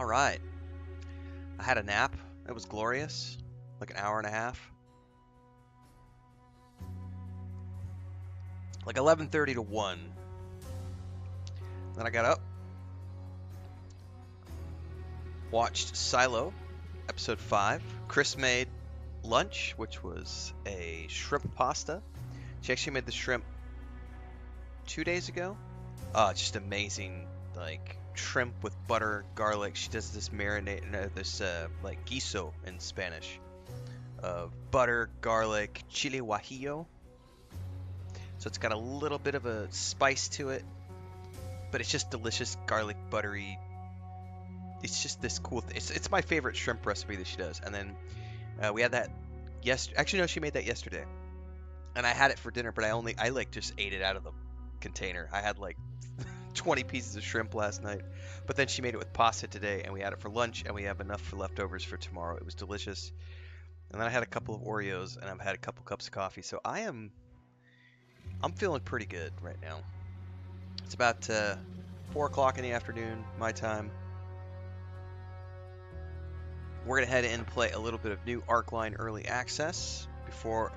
All right. I had a nap. It was glorious. Like an hour and a half. Like 11:30 to 1. Then I got up. Watched Silo, episode 5. Chris made lunch, which was a shrimp pasta. She actually made the shrimp 2 days ago. It's just amazing. Like shrimp with butter, garlic. She does this marinade, like guiso in Spanish, of butter, garlic, chile guajillo. So it's got a little bit of a spice to it, but it's just delicious, garlic, buttery. It's just this cool thing. It's my favorite shrimp recipe that she does. And then we had that yesterday. Actually, no, she made that yesterday, and I had it for dinner, but I like just ate it out of the container. I had like 20 pieces of shrimp last night, but then she made it with pasta today, and we had it for lunch, and we have enough for leftovers for tomorrow. It was delicious. And then I had a couple of Oreos, and I've had a couple cups of coffee, so I'm feeling pretty good right now. It's about 4 o'clock in the afternoon, my time. We're gonna head in and play a little bit of new Arcline early access before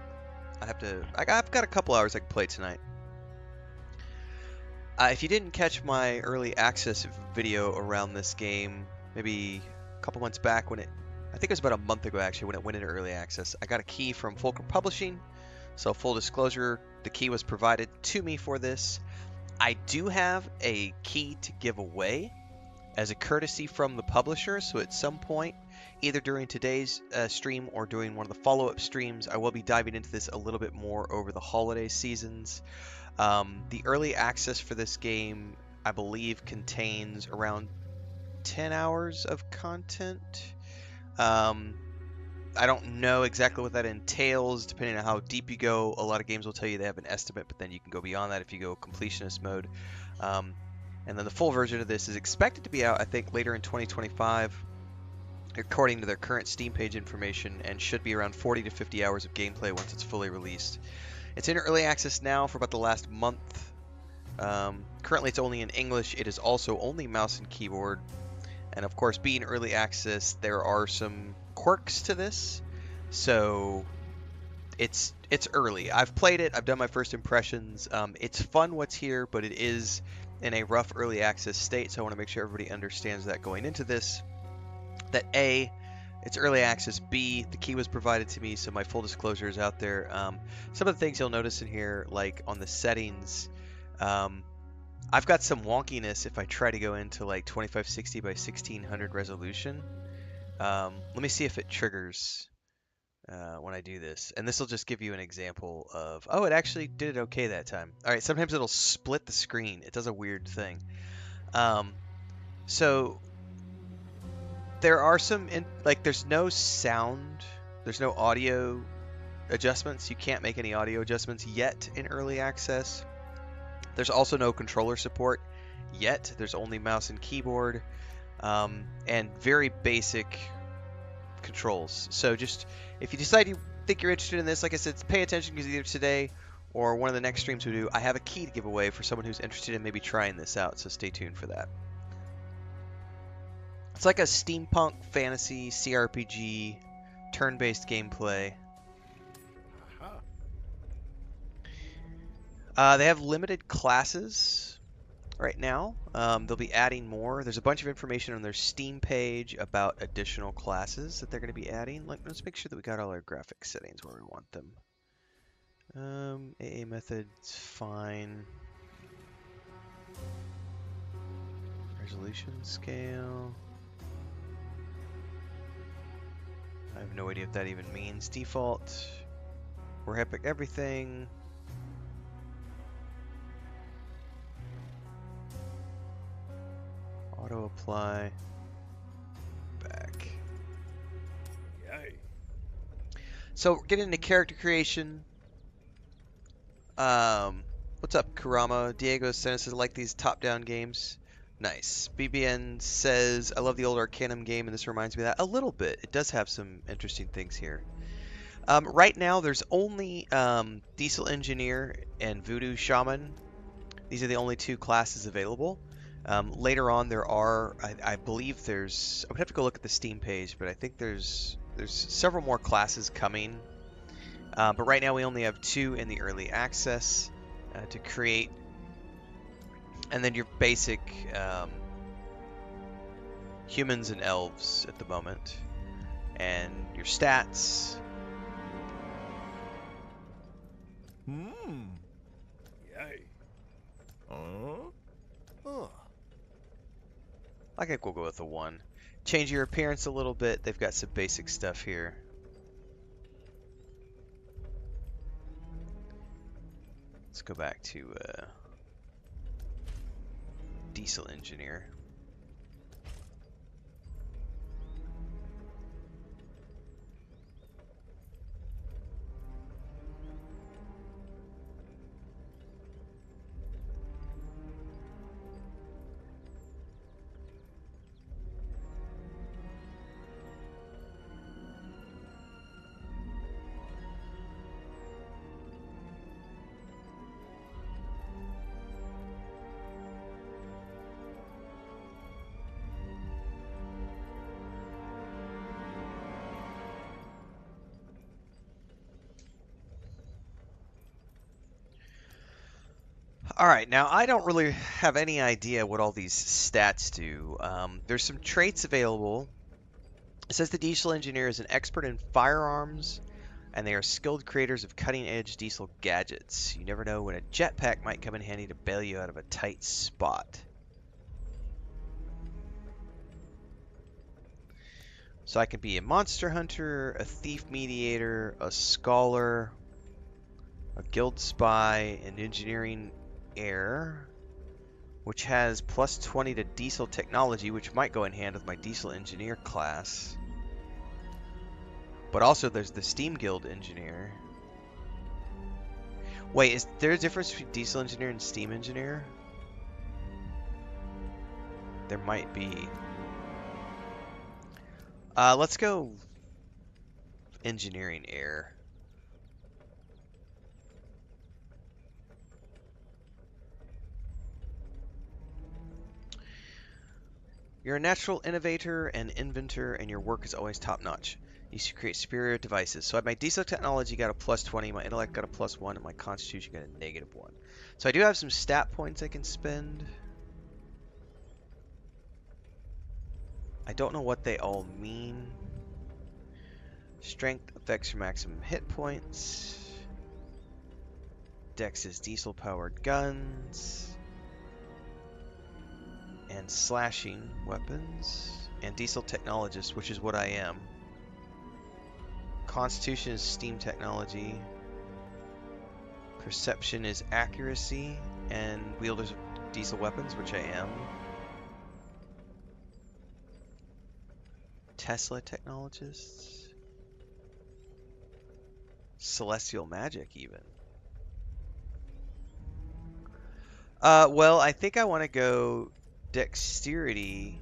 I have to. I've got a couple hours I can play tonight. If you didn't catch my early access video around this game, maybe a couple months back I think it was about a month ago actually, when it went into early access, I got a key from Fulqrum Publishing. So full disclosure, the key was provided to me for this. I do have a key to give away as a courtesy from the publisher, so at some point, either during today's stream or during one of the follow-up streams, I will be diving into this a little bit more over the holiday seasons. The early access for this game, I believe, contains around 10 hours of content. I don't know exactly what that entails, depending on how deep you go. A lot of games will tell you they have an estimate, but then you can go beyond that if you go completionist mode. And then the full version of this is expected to be out, I think, later in 2025, according to their current Steam page information, and should be around 40 to 50 hours of gameplay once it's fully released. It's in early access now for about the last month. Currently it's only in English. It is also only mouse and keyboard. And of course, being early access, there are some quirks to this. So it's early. I've played it. I've done my first impressions. It's fun what's here, but it is in a rough early access state. So I want to make sure everybody understands that going into this. That A, it's early access. B, the key was provided to me, so my full disclosure is out there. Some of the things you'll notice in here, like on the settings, I've got some wonkiness if I try to go into like 2560 by 1600 resolution. Let me see if it triggers when I do this. And this will just give you an example of, oh, it actually did it okay that time. All right, sometimes it'll split the screen. It does a weird thing. So there are some, there's no sound, there's no audio adjustments. You can't make any audio adjustments yet in early access. There's also no controller support yet. There's only mouse and keyboard, and very basic controls. So just, if you decide you think you're interested in this, like I said, pay attention, because either today or one of the next streams we do, I have a key to give away for someone who's interested in maybe trying this out, so stay tuned for that. It's like a steampunk fantasy CRPG turn-based gameplay. They have limited classes right now. They'll be adding more. There's a bunch of information on their Steam page about additional classes that they're going to be adding. Let's make sure that we got all our graphic settings where we want them. AA method's fine. Resolution scale. I have no idea what that even means. Default. We're epic everything. Auto apply. Back. Yay. So we're getting into character creation. What's up, Kurama? Diego says I like these top-down games. Nice. BBN says, I love the old Arcanum game, and this reminds me of that. A little bit. It does have some interesting things here. Right now, there's only Diesel Engineer and Voodoo Shaman. These are the only two classes available. Later on, there are, I believe there's, I would have to go look at the Steam page, but I think there's several more classes coming. But right now we only have 2 in the early access to create. And then your basic humans and elves at the moment. And your stats. Yay. I think we'll go with a 1. Change your appearance a little bit. They've got some basic stuff here. Let's go back to diesel engineer. Alright, now I don't really have any idea what all these stats do. There's some traits available. It says the diesel engineer is an expert in firearms, and they are skilled creators of cutting-edge diesel gadgets. You never know when a jetpack might come in handy to bail you out of a tight spot. So I can be a monster hunter, a thief mediator, a scholar, a guild spy, an engineering air, which has plus 20 to diesel technology, which might go in hand with my diesel engineer class. But also there's the Steam Guild engineer. Wait, is there a difference between diesel engineer and steam engineer? There might be. Let's go engineering air. You're a natural innovator and inventor, and your work is always top-notch. You should create superior devices. So my diesel technology got a plus 20, my intellect got a plus 1, and my constitution got a negative 1. So I do have some stat points I can spend. I don't know what they all mean. Strength affects your maximum hit points. Dex is diesel-powered guns. And slashing weapons. And diesel technologist, which is what I am. Constitution is steam technology. Perception is accuracy. And wielders of diesel weapons, which I am. Tesla technologists. Celestial magic, even. Well, I think I want to go dexterity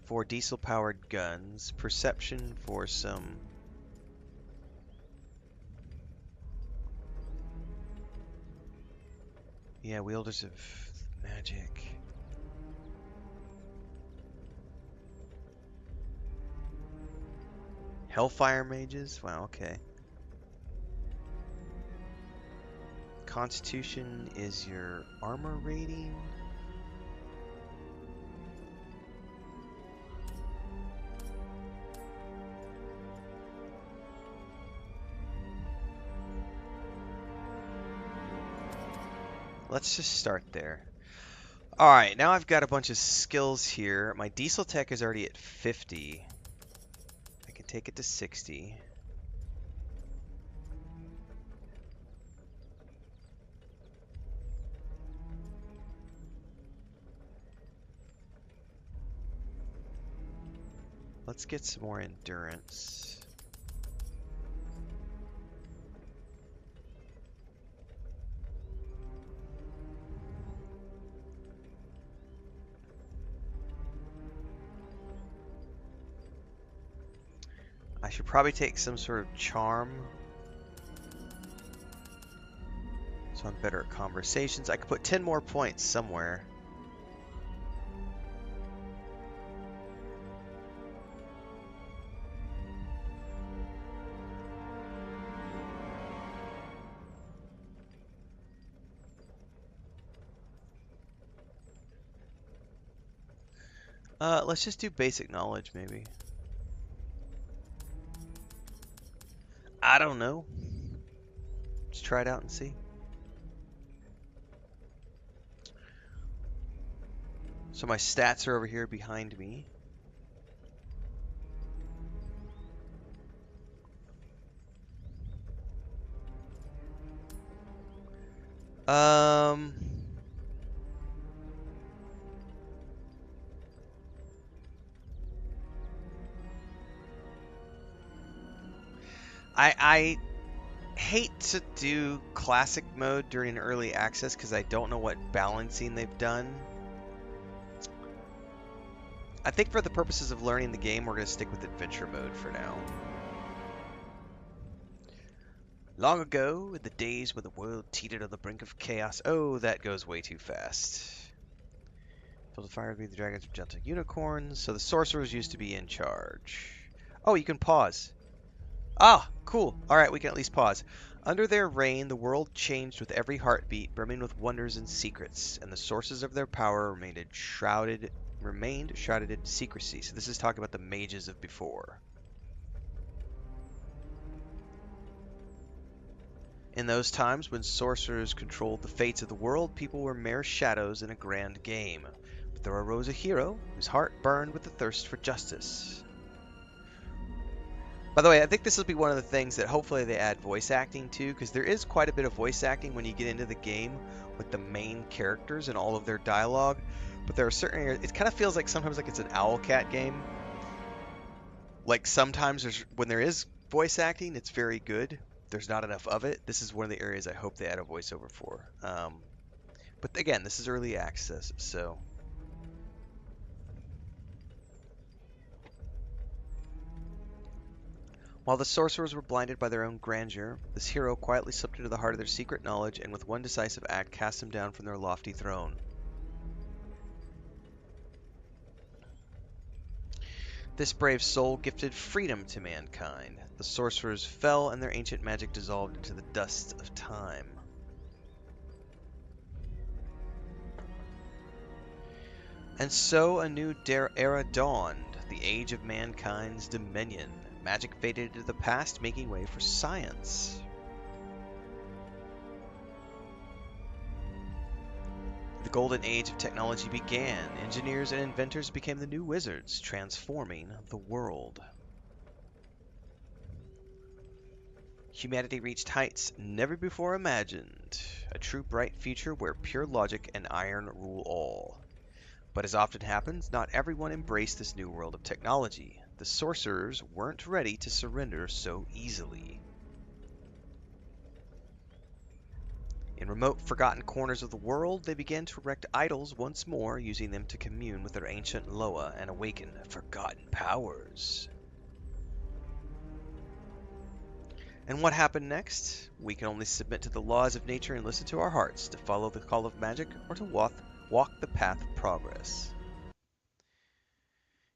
for diesel-powered guns, perception for some wielders of magic. Hellfire mages? Wow, okay. Constitution is your armor rating. Let's just start there. Alright, now I've got a bunch of skills here. My diesel tech is already at 50. I can take it to 60. Let's get some more endurance. I should probably take some sort of charm. So I'm better at conversations. I could put 10 more points somewhere. Let's just do basic knowledge, maybe. I don't know. Let's try it out and see. So my stats are over here behind me. I hate to do classic mode during early access because I don't know what balancing they've done. I think for the purposes of learning the game, we're going to stick with adventure mode for now. Long ago, in the days when the world teetered on the brink of chaos. Oh, that goes way too fast. Filled with fire, the dragons were gentle unicorns, so the sorcerers used to be in charge. Oh, you can pause. Ah, cool. Alright, we can at least pause. Under their reign, the world changed with every heartbeat, brimming with wonders and secrets, and the sources of their power remained shrouded in secrecy. So this is talking about the mages of before. In those times when sorcerers controlled the fates of the world, people were mere shadows in a grand game. But there arose a hero whose heart burned with the thirst for justice. By the way, I think this will be one of the things that hopefully they add voice acting to, because there is quite a bit of voice acting when you get into the game with the main characters and all of their dialogue. But there are certain areas, it kind of feels like sometimes like it's an Owlcat game. Like sometimes when there is voice acting, it's very good. There's not enough of it. This is one of the areas I hope they add a voiceover for. But again, this is early access, so... While the sorcerers were blinded by their own grandeur, this hero quietly slipped into the heart of their secret knowledge and with one decisive act cast them down from their lofty throne. This brave soul gifted freedom to mankind. The sorcerers fell and their ancient magic dissolved into the dust of time. And so a new era dawned, the age of mankind's dominion. Magic faded into the past, making way for science. The golden age of technology began. Engineers and inventors became the new wizards, transforming the world. Humanity reached heights never before imagined. A true bright future where pure logic and iron rule all. But as often happens, not everyone embraced this new world of technology. The sorcerers weren't ready to surrender so easily. In remote, forgotten corners of the world, they began to erect idols once more, using them to commune with their ancient Loa and awaken forgotten powers. And what happened next? We can only submit to the laws of nature and listen to our hearts, to follow the call of magic or to walk the path of progress.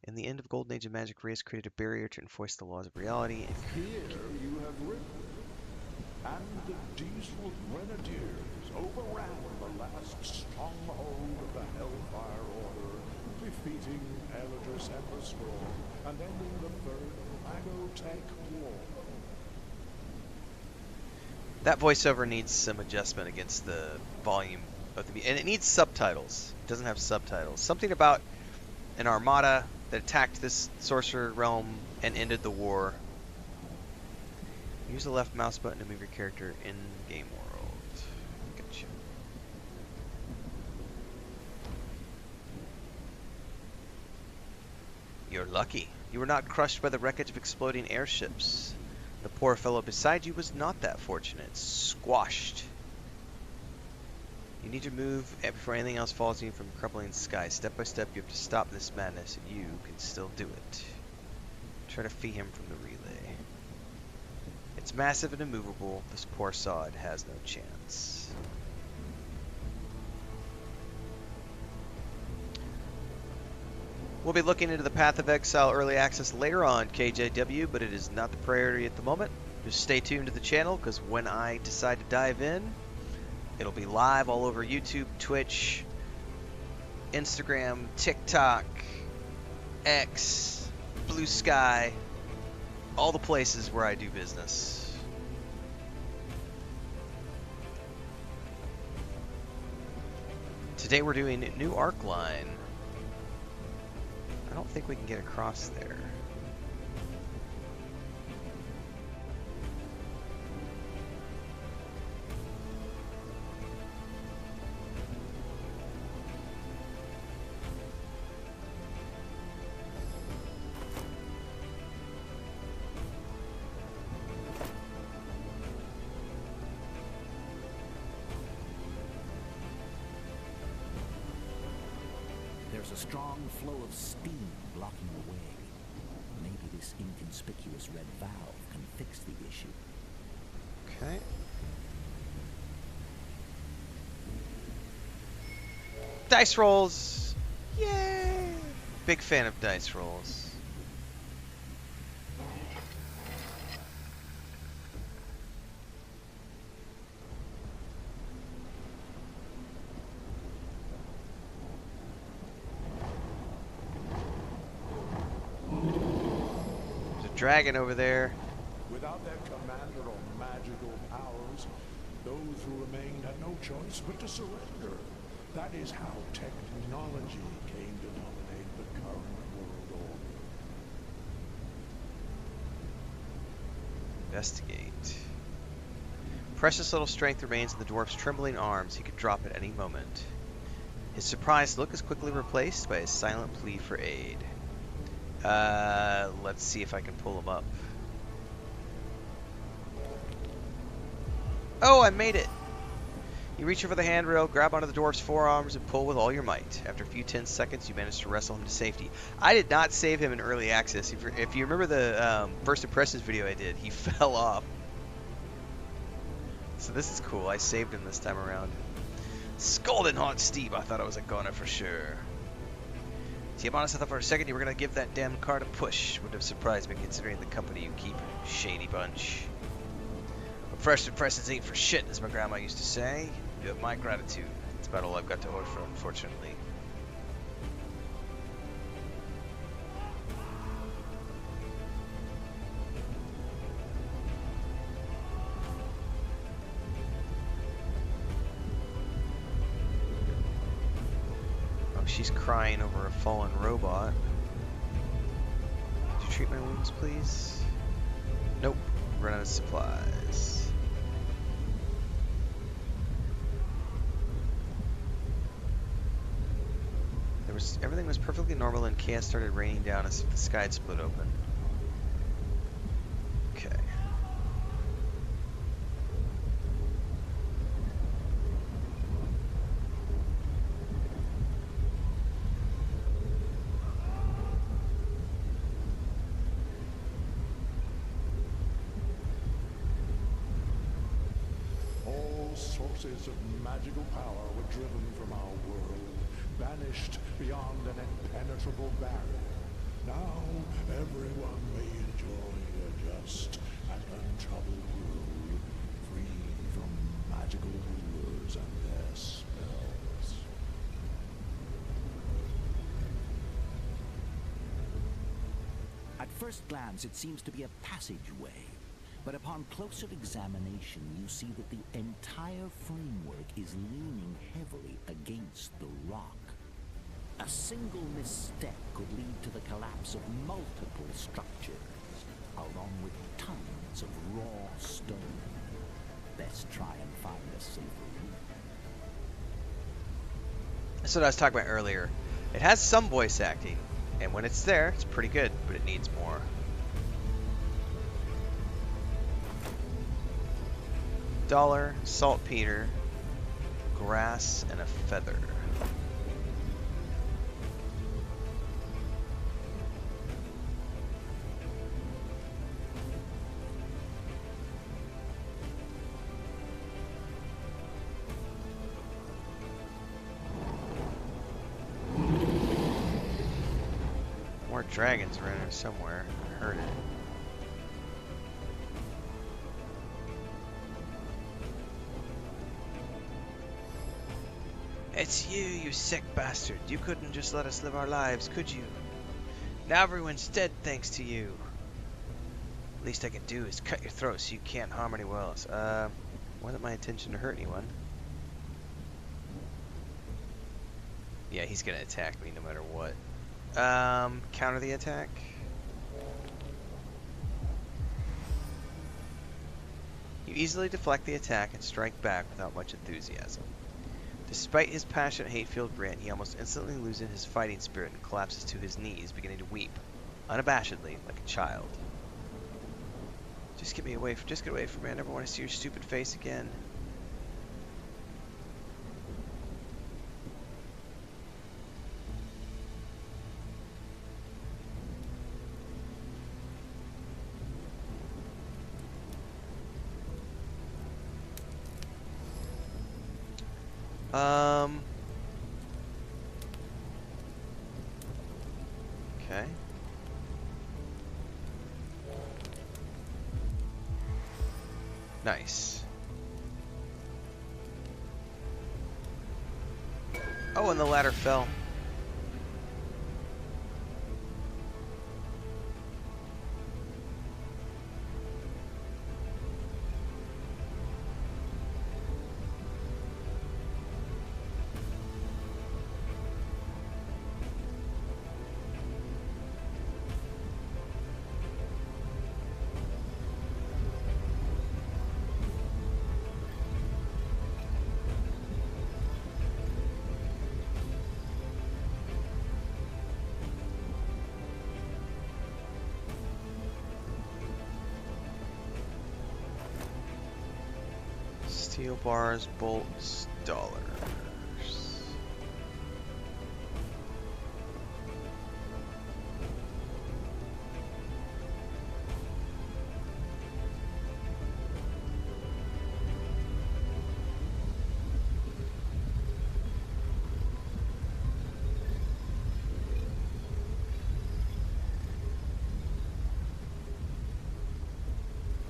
In the end of Golden Age of Magic, Reyes created a barrier to enforce the laws of reality. Here you have written, and the diesel grenadiers overran the last stronghold of the Hellfire Order, defeating Eldris and the Storm, and ending the Third Magotech War. That voiceover needs some adjustment against the volume of the... And it needs subtitles. It doesn't have subtitles. Something about an armada that attacked this sorcerer realm and ended the war. Use the left mouse button to move your character in game world. Gotcha. You're lucky. You were not crushed by the wreckage of exploding airships. The poor fellow beside you was not that fortunate. Squashed. You need to move before anything else falls on you from crumbling sky. Step by step, you have to stop this madness, and you can still do it. Try to free him from the relay. It's massive and immovable. This poor sod has no chance. We'll be looking into the Path of Exile Early Access later on, KJW, but it is not the priority at the moment. Just stay tuned to the channel, because when I decide to dive in, it'll be live all over YouTube, Twitch, Instagram, TikTok, X, blue sky, all the places where I do business. Today we're doing new arc line. I don't think we can get across there. There's a strong flow of steam blocking the way. Maybe this inconspicuous red valve can fix the issue. Okay. Dice rolls! Yay! Big fan of dice rolls. Dragon over there. Without their commander or magical powers, those who remained had no choice but to surrender. That is how technology came to dominate the current world order. Investigate. Precious little strength remains in the dwarf's trembling arms. He could drop at any moment. His surprised look is quickly replaced by a silent plea for aid. Let's see if I can pull him up. Oh, I made it! You reach over the handrail, grab onto the dwarf's forearms, and pull with all your might. After a few tense seconds, you manage to wrestle him to safety. I did not save him in early access. If you remember the first impressions video I did, he fell off. So this is cool. I saved him this time around. Scalding hot steam. I thought I was a goner for sure. To be honest, I thought for a second you were going to give that damn card a push. Would have surprised me considering the company you keep. Shady bunch. But first impressions ain't for shit, as my grandma used to say. You have my gratitude. That's about all I've got to offer, unfortunately. She's crying over a fallen robot. Could you treat my wounds, please? Nope. Run out of supplies. Everything was perfectly normal and chaos started raining down as if the sky had split open. Okay. Sources of magical power were driven from our world, banished beyond an impenetrable barrier. Now everyone may enjoy a just and untroubled world, free from magical rulers and their spells. At first glance, it seems to be a passageway. But upon closer examination, you see that the entire framework is leaning heavily against the rock. A single misstep could lead to the collapse of multiple structures, along with tons of raw stone. Best try and find a safer route. That's what I was talking about earlier. It has some voice acting, and when it's there, it's pretty good, but it needs more. $1, saltpeter, grass, and a feather. More dragons around here somewhere. I heard it. It's you, you sick bastard. You couldn't just let us live our lives, could you? Now everyone's dead thanks to you. Least I can do is cut your throat so you can't harm anyone else. Wasn't my intention to hurt anyone. Yeah, he's gonna attack me no matter what. Counter the attack. You easily deflect the attack and strike back without much enthusiasm. Despite his passionate hate-filled rant, he almost instantly loses his fighting spirit and collapses to his knees, beginning to weep, unabashedly, like a child. Just get away from me. I never want to see your stupid face again. Okay. Nice. Oh, and the ladder fell. Steel bars, bolts, dollars.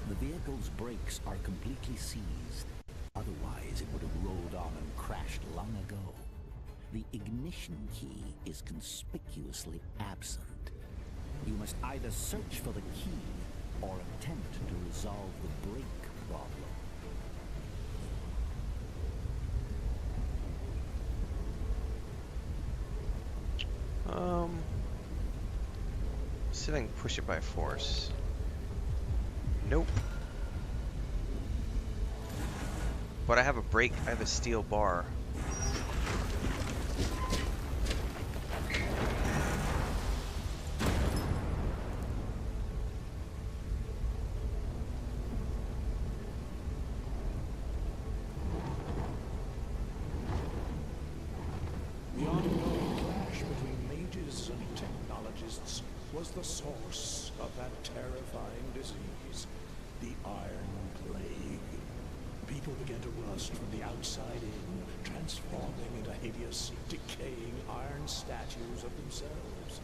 The vehicle's brakes are completely seized. Otherwise, it would have rolled on and crashed long ago. The ignition key is conspicuously absent. You must either search for the key or attempt to resolve the brake problem. See if I can push it by force. Nope. But I have a brake, I have a steel bar. The ongoing clash between mages and technologists was the source of that terrifying disease, the Iron Plague. People began to rust from the outside in, transforming into hideous, decaying iron statues of themselves.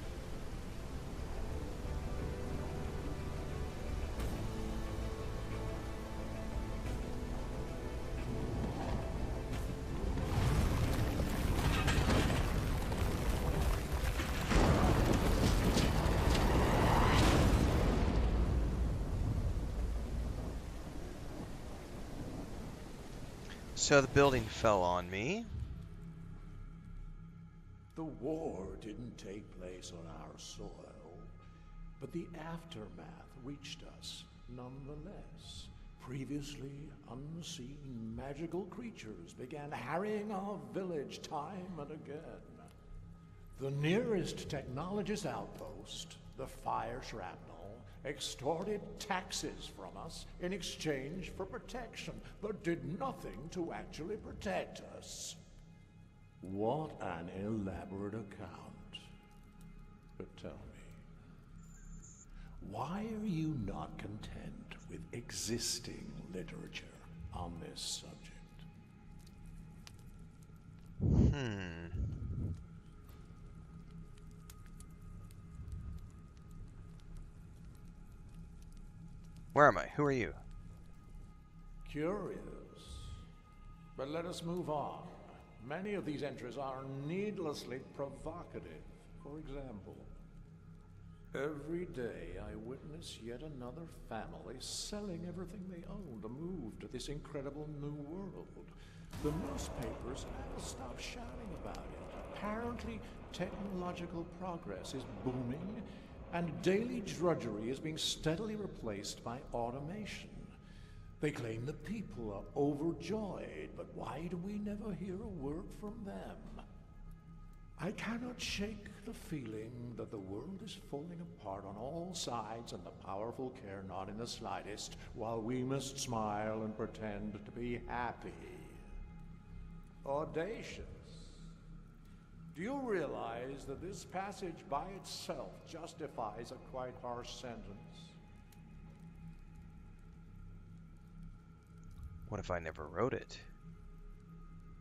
So the building fell on me. The war didn't take place on our soil, but the aftermath reached us nonetheless. Previously unseen magical creatures began harrying our village time and again. The nearest technologist outpost, the fire shrapnel, extorted taxes from us in exchange for protection, but did nothing to actually protect us. What an elaborate account. But tell me, why are you not content with existing literature on this subject? Where am I? Who are you? Curious. But let us move on. Many of these entries are needlessly provocative. For example, Every day I witness yet another family selling everything they own to move to this incredible new world. The newspapers never stop shouting about it. Apparently, technological progress is booming, and daily drudgery is being steadily replaced by automation. They claim the people are overjoyed, but why do we never hear a word from them? I cannot shake the feeling that the world is falling apart on all sides and the powerful care not in the slightest, while we must smile and pretend to be happy. Audacious. Do you realize that this passage by itself justifies a quite harsh sentence? What if I never wrote it?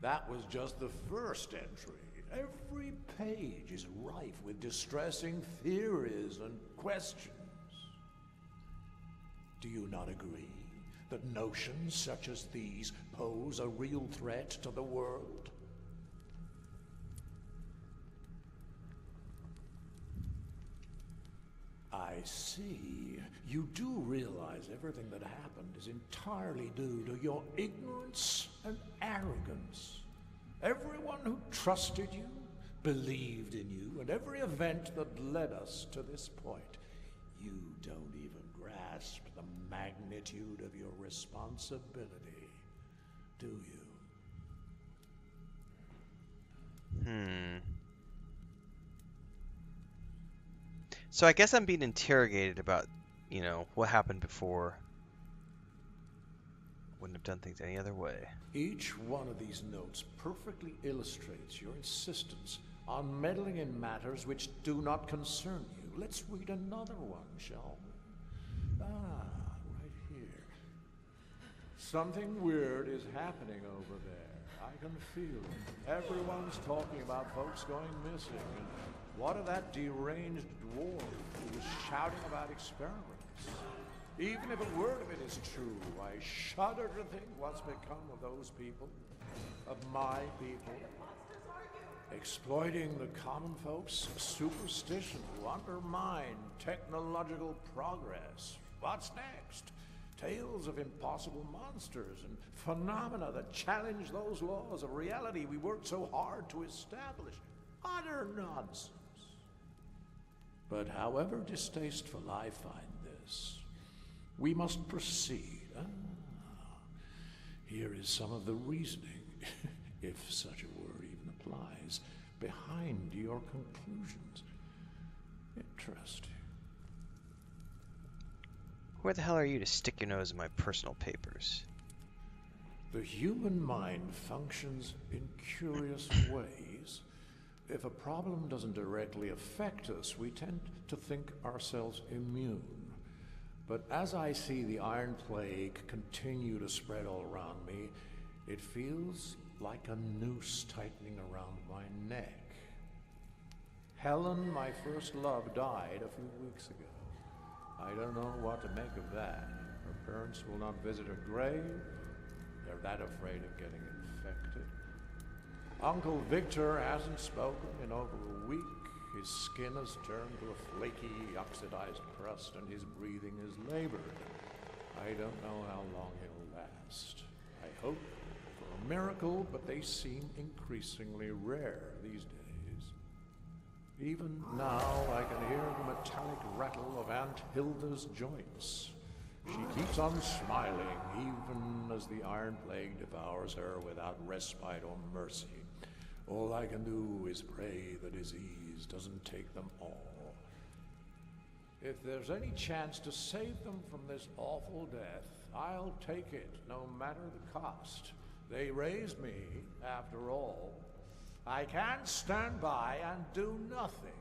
That was just the first entry. Every page is rife with distressing theories and questions. Do you not agree that notions such as these pose a real threat to the world? I see. You do realize everything that happened is entirely due to your ignorance and arrogance. Everyone who trusted you, believed in you, and every event that led us to this point, you don't even grasp the magnitude of your responsibility, do you? So I guess I'm being interrogated about, what happened before. Wouldn't have done things any other way. Each one of these notes perfectly illustrates your insistence on meddling in matters which do not concern you. Let's read another one, shall we? Right here. Something weird is happening over there. I can feel it. Everyone's talking about folks going missing. And what of that deranged dwarf who was shouting about experiments? Even if a word of it is true, I shudder to think what's become of those people, of my people. Exploiting the common folks' superstition to undermine technological progress. What's next? Tales of impossible monsters and phenomena that challenge those laws of reality we worked so hard to establish. Utter nonsense. But however distasteful I find this, we must proceed. Here is some of the reasoning, if such a word even applies, behind your conclusions. Interesting. Where the hell are you to stick your nose in my personal papers? The human mind functions in curious ways. If a problem doesn't directly affect us, we tend to think ourselves immune. But as I see the Iron Plague continue to spread all around me, it feels like a noose tightening around my neck. Helen, my first love, died a few weeks ago. I don't know what to make of that. Her parents will not visit her grave. They're that afraid of getting infected. Uncle Victor hasn't spoken in over a week. His skin has turned to a flaky, oxidized crust, and his breathing is labored. I don't know how long he'll last. I hope for a miracle, but they seem increasingly rare these days. Even now, I can hear the metallic rattle of Aunt Hilda's joints. She keeps on smiling, even as the Iron Plague devours her without respite or mercy. All I can do is pray the disease doesn't take them all. If there's any chance to save them from this awful death, I'll take it, no matter the cost. They raised me, after all. I can't stand by and do nothing.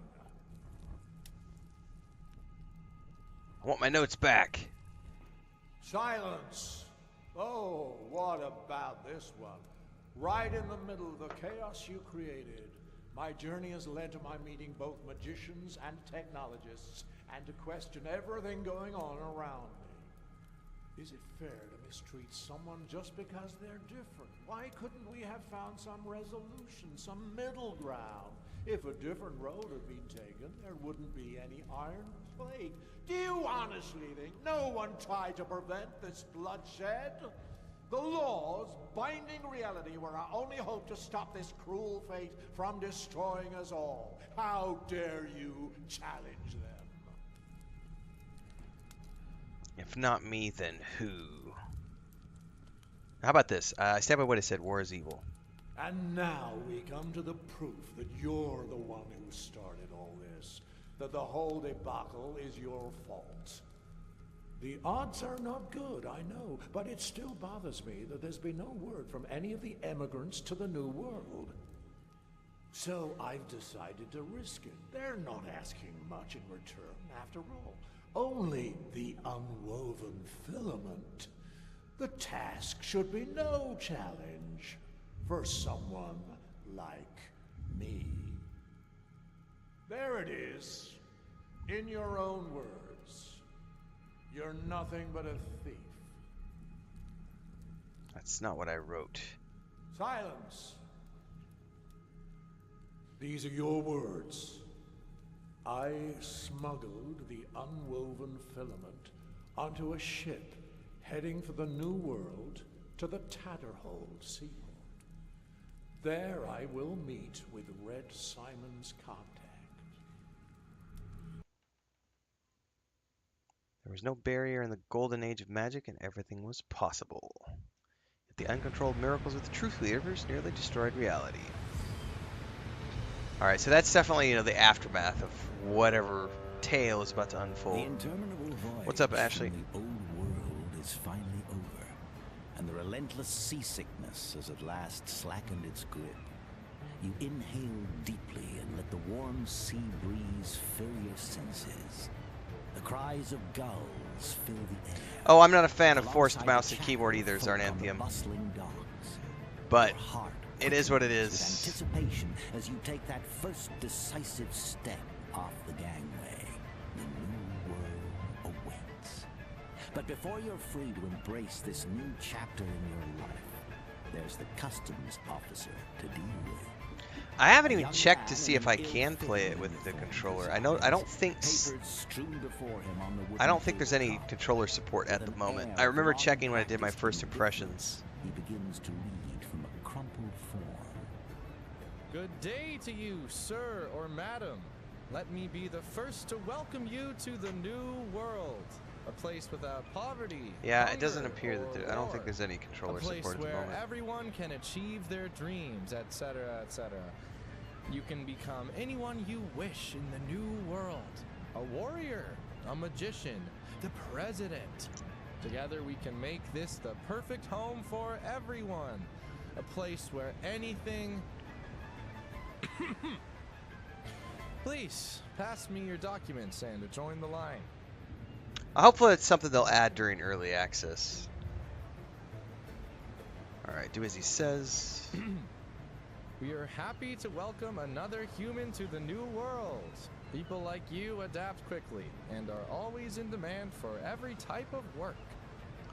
I want my notes back. Silence! Oh, what about this one? Right in the middle of the chaos you created, my journey has led to my meeting both magicians and technologists, and to question everything going on around me. Is it fair to mistreat someone just because they're different? Why couldn't we have found some resolution, some middle ground? If a different road had been taken, there wouldn't be any iron plague. Do you honestly think no one tried to prevent this bloodshed? The laws binding reality were our only hope to stop this cruel fate from destroying us all. How dare you challenge them? If not me, then who? How about this? I stand by what I said. War is evil. And now we come to the proof that you're the one who started all this. That the whole debacle is your fault. The odds are not good, I know, but it still bothers me that there's been no word from any of the emigrants to the New World. So I've decided to risk it. They're not asking much in return, after all. Only the unwoven filament. The task should be no challenge for someone like me. There it is, in your own words. You're nothing but a thief. That's not what I wrote. Silence. These are your words. I smuggled the unwoven filament onto a ship heading for the New World to the Tatterhold seaport. There I will meet with Red Simon's contact. There was no barrier in the golden age of magic, and everything was possible. Yet the uncontrolled miracles of the truth leaders nearly destroyed reality. Alright, so that's definitely, the aftermath of whatever tale is about to unfold. The interminable voyage What's up, Ashley? from the old world is finally over, and the relentless seasickness has at last slackened its grip. You inhale deeply and let the warm sea breeze fill your senses. The cries of gulls fill the air. Oh, I'm not a fan of forced mouse and keyboard either, Zarnanthium. But it is what it is. With anticipation as you take that first decisive step off the gangway, the new world awaits. But before you're free to embrace this new chapter in your life, there's the customs officer to deal with. I haven't even checked to see if I can play it with the controller. I don't think there's any controller support at the moment. I remember checking when I did my first impressions. He begins to read from a crumpled form. Good day to you, sir or madam. Let me be the first to welcome you to the new world. A place without poverty. Yeah, hunger, it doesn't appear that there, I don't think war. there's any controller support at the A place moment. where everyone can achieve their dreams, etc., etc. You can become anyone you wish in the new world. A warrior, a magician, the president. Together we can make this the perfect home for everyone. A place where anything... Please, pass me your documents and join the line. Hopefully it's something they'll add during early access. Alright, do as he says. We are happy to welcome another human to the new world. People like you adapt quickly and are always in demand for every type of work.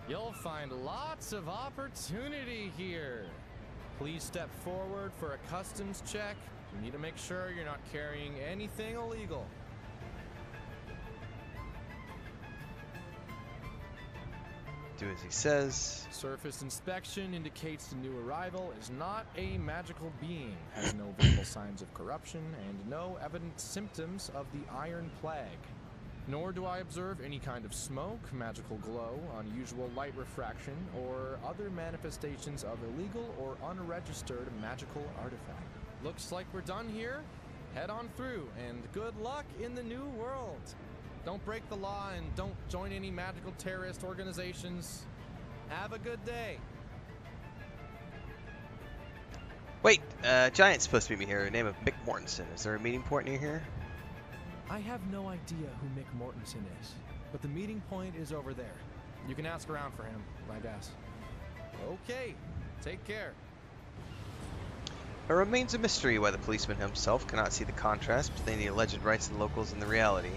You'll find lots of opportunity here. Please step forward for a customs check. You need to make sure you're not carrying anything illegal. Do as he says. Surface inspection indicates the new arrival is not a magical being, has no visible signs of corruption, and no evident symptoms of the Iron Plague. Nor do I observe any kind of smoke, magical glow, unusual light refraction, or other manifestations of illegal or unregistered magical artifact. Looks like we're done here. Head on through, and good luck in the new world. Don't break the law and don't join any magical terrorist organizations. Have a good day. Wait, Giant's supposed to meet me here. Name of Mick Mortensen. Is there a meeting point near here? I have no idea who Mick Mortensen is, but the meeting point is over there. You can ask around for him, I guess. Okay, take care. It remains a mystery why the policeman himself cannot see the contrast between the alleged rights of the locals and the reality.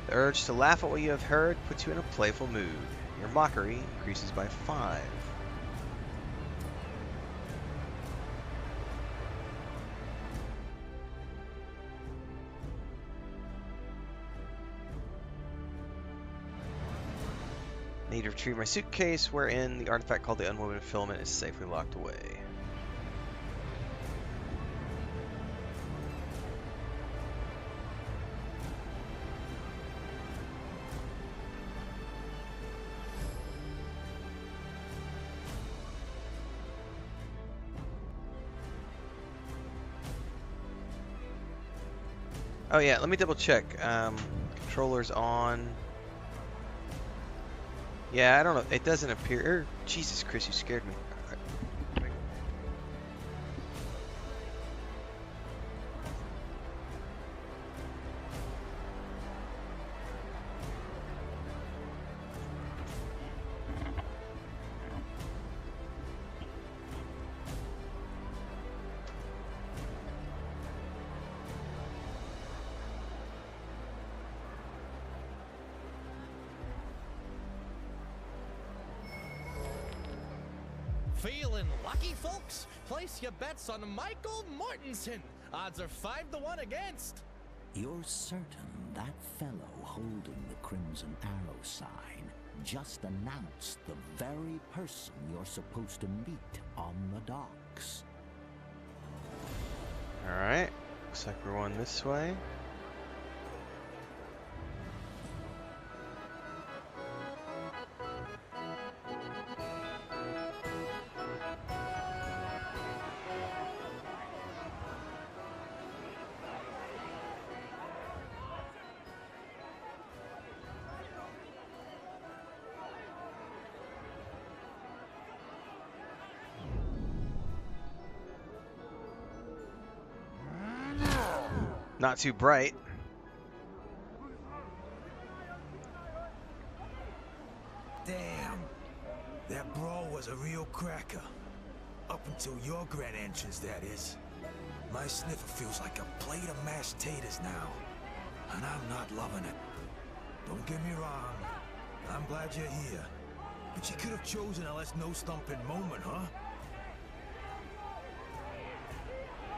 The urge to laugh at what you have heard puts you in a playful mood. Your mockery increases by 5. need to retrieve my suitcase, wherein the artifact called the Unwoven Filament is safely locked away. Oh yeah, let me double check. Controller's on. Yeah, I don't know. It doesn't appear. Jesus Christ, you scared me. Feeling lucky, folks? Place your bets on Michael Mortensen. Odds are 5-1 against. You're certain that fellow holding the Crimson Arrow sign just announced the very person you're supposed to meet on the docks? Alright, looks like we're going this way. Not too bright. Damn. That brawl was a real cracker. Up until your grand entrance, that is. My sniffer feels like a plate of mashed taters now. And I'm not loving it. Don't get me wrong. I'm glad you're here. But you could have chosen a less no-stumping moment, huh?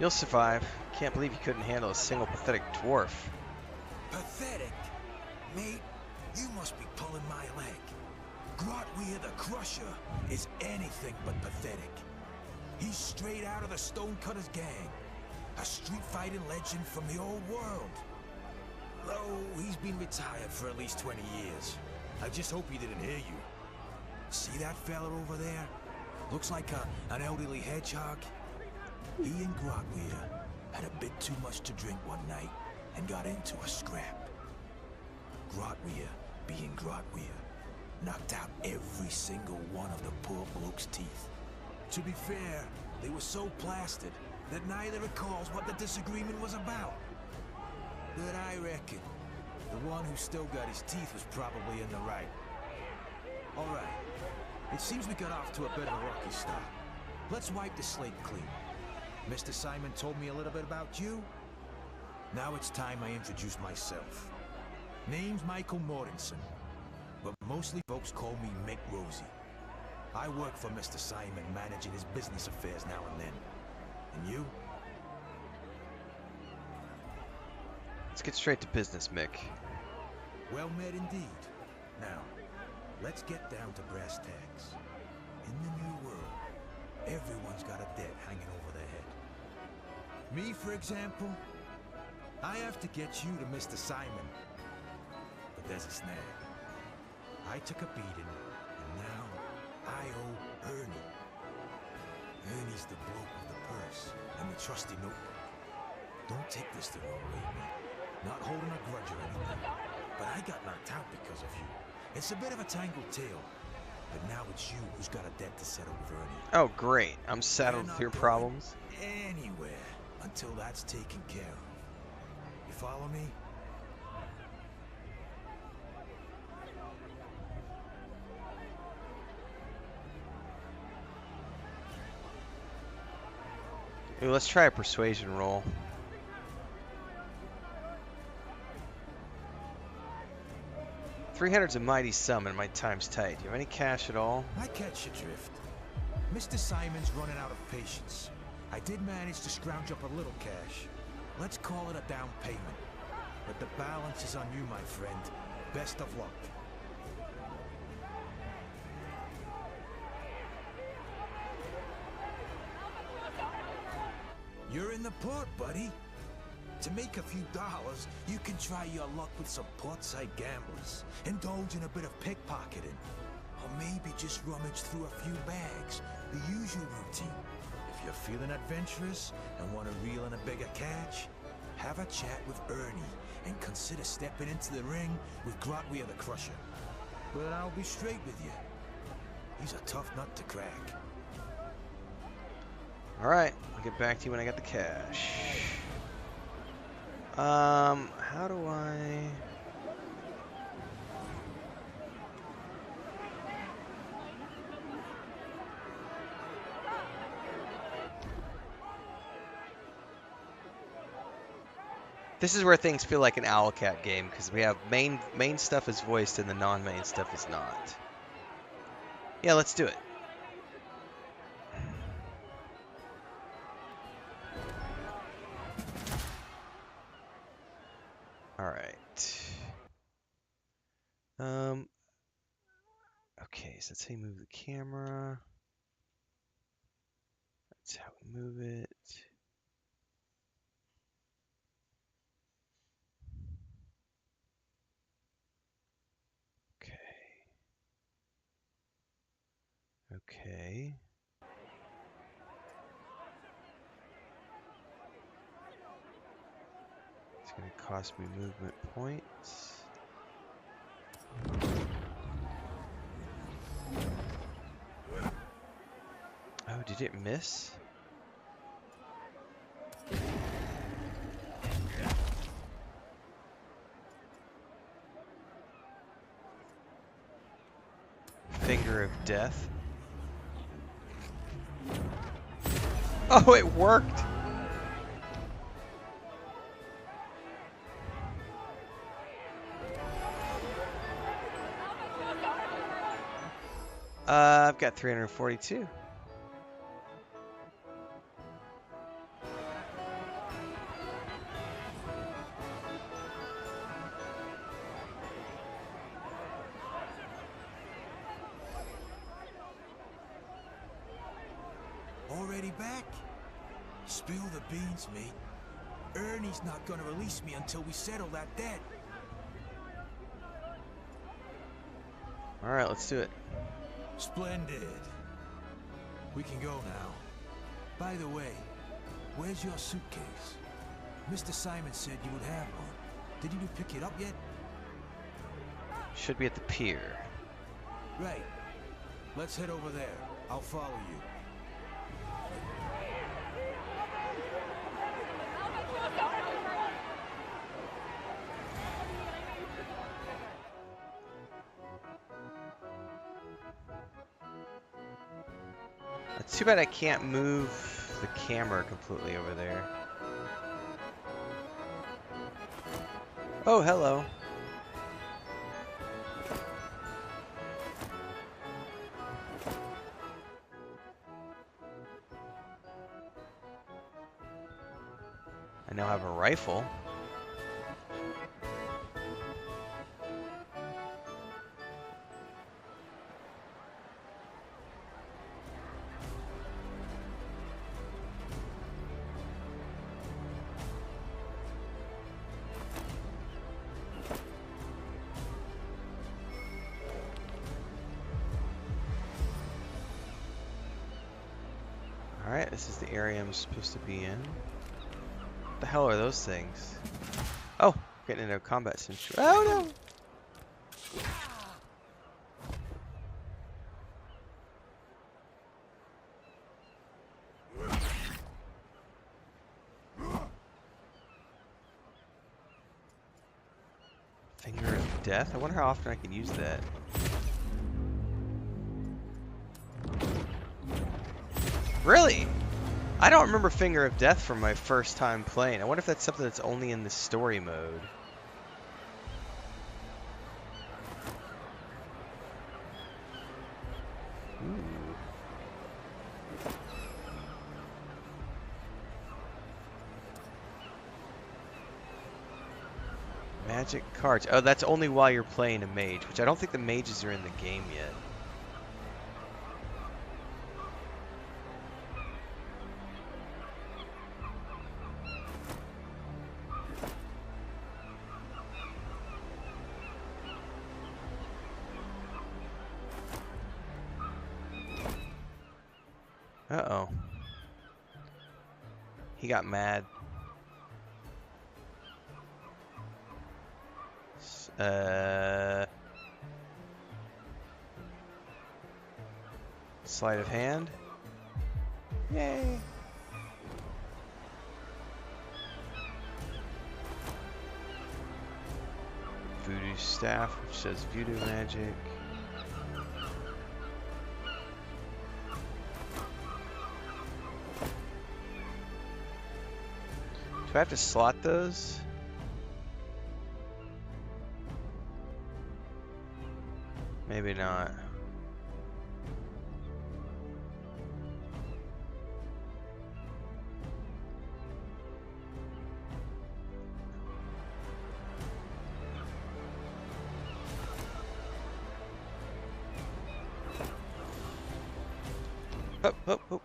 You'll survive. Can't believe you couldn't handle a single pathetic dwarf. Pathetic? Mate, you must be pulling my leg. Grotweir the Crusher is anything but pathetic. He's straight out of the Stonecutters gang. A street-fighting legend from the old world. Though he's been retired for at least 20 years. I just hope he didn't hear you. See that fella over there? Looks like an elderly hedgehog. He and Grotweir had a bit too much to drink one night and got into a scrap. Grotweir, being Grotweir, knocked out every single one of the poor bloke's teeth. To be fair, they were so plastered that neither recalls what the disagreement was about. But I reckon the one who still got his teeth was probably in the right. All right, it seems we got off to a bit of a rocky start. Let's wipe the slate clean. Mr. Simon told me a little bit about you. Now it's time I introduce myself. Name's Michael Mortensen, but mostly folks call me Mick Rosie. I work for Mr. Simon, managing his business affairs now and then. And you? Let's get straight to business, Mick. Well met indeed. Now, let's get down to brass tacks. In the new world, everyone's got a debt hanging over their head. Me, for example, I have to get you to Mr. Simon. But there's a snag. I took a beating, and now I owe Ernie. Ernie's the bloke with the purse and the trusty notebook. Don't take this the wrong way, man. Not holding a grudge or anything, but I got knocked out because of you. It's a bit of a tangled tale, but now it's you who's got a debt to settle with Ernie. Oh, great. I'm saddled with your problems. Anywhere until that's taken care of. You follow me? Ooh, let's try a persuasion roll. 300's a mighty sum and my time's tight. Do you have any cash at all? I catch your drift. Mr. Simon's running out of patience. I did manage to scrounge up a little cash. Let's call it a down payment. But the balance is on you, my friend. Best of luck. the port, buddy. To make a few dollars, you can try your luck with some portside gamblers, indulge in a bit of pickpocketing, or maybe just rummage through a few bags, the usual routine. If you're feeling adventurous and want to reel in a bigger catch, have a chat with Ernie and consider stepping into the ring with Grotweir the Crusher. But I'll be straight with you. He's a tough nut to crack. Alright, I'll get back to you when I got the cash. How do I... This is where things feel like an Owlcat game, because we have main stuff is voiced and the non-main stuff is not. Yeah, let's do it. Alright. Okay, so that's how you move the camera. That's how we move it. Okay. It's going to cost me movement points. Oh, did it miss? Finger of Death. Oh, it worked! I've got 342. Already back? Spill the beans, mate. Ernie's not gonna release me until we settle that debt. Alright, let's do it. Splendid. We can go now. By the way, where's your suitcase? Mr. Simon said you would have one. Did you pick it up yet? Should be at the pier. Right. Let's head over there. I'll follow you. It's too bad I can't move the camera completely over there. Oh, hello. I now have a rifle. Alright, this is the area I'm supposed to be in. What the hell are those things? Oh, getting into a combat situation. Oh no! Finger of Death? I wonder how often I can use that. Really? I don't remember Finger of Death from my first time playing. I wonder if that's something that's only in the story mode. Ooh. Magic cards. Oh, that's only while you're playing a mage, which I don't think the mages are in the game yet. Uh-oh. He got mad. Sleight of hand. Yay. Voodoo staff, which says voodoo magic. Do I have to slot those? Maybe not. Oh, oh, oh.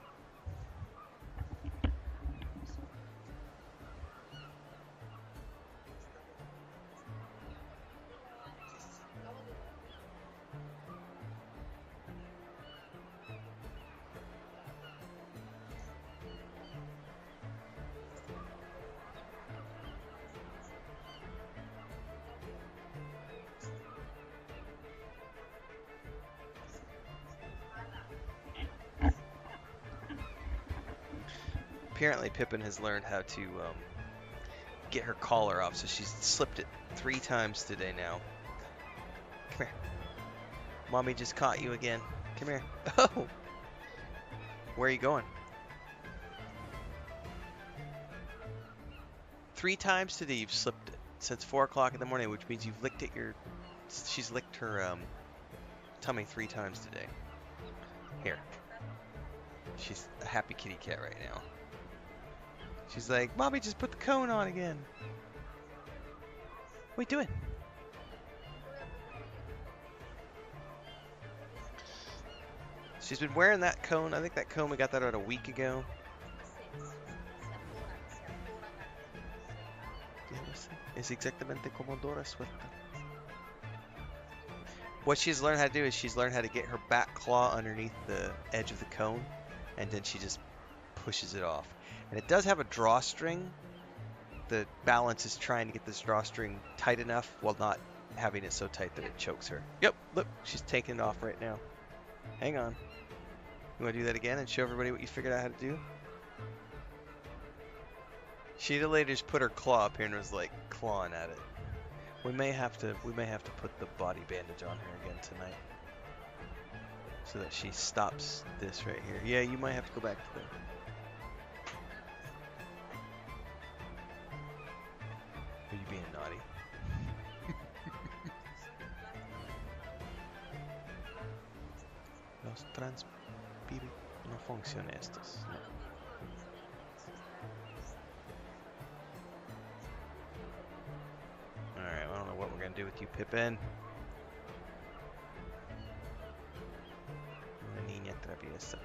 Apparently Pippin has learned how to get her collar off, so she's slipped it 3 times today now. Come here. Mommy just caught you again. Come here. Oh! Where are you going? 3 times today you've slipped it since 4 o'clock in the morning, which means you've licked it she's licked her tummy 3 times today. Here. She's a happy kitty cat right now. She's like, Mommy, just put the cone on again. What are you doing? She's been wearing that cone. I think that cone, we got that out a week ago. Es exactamente como Dora suelta. What she's learned how to do is she's learned how to get her back claw underneath the edge of the cone, and then she just pushes it off. And it does have a drawstring. The balance is trying to get this drawstring tight enough while not having it so tight that it chokes her. Yep, look, she's taking it off right now. Hang on. You want to do that again and show everybody what you figured out how to do? She'd later just put her claw up here and was like clawing at it. We may have to put the body bandage on her again tonight, so that she stops this right here. Yeah, you might have to go back to the. Are you being naughty? Los transpiri no funcionan estos. No. Alright, I don't know what we're gonna do with you, Pippin. Una niña traviesa.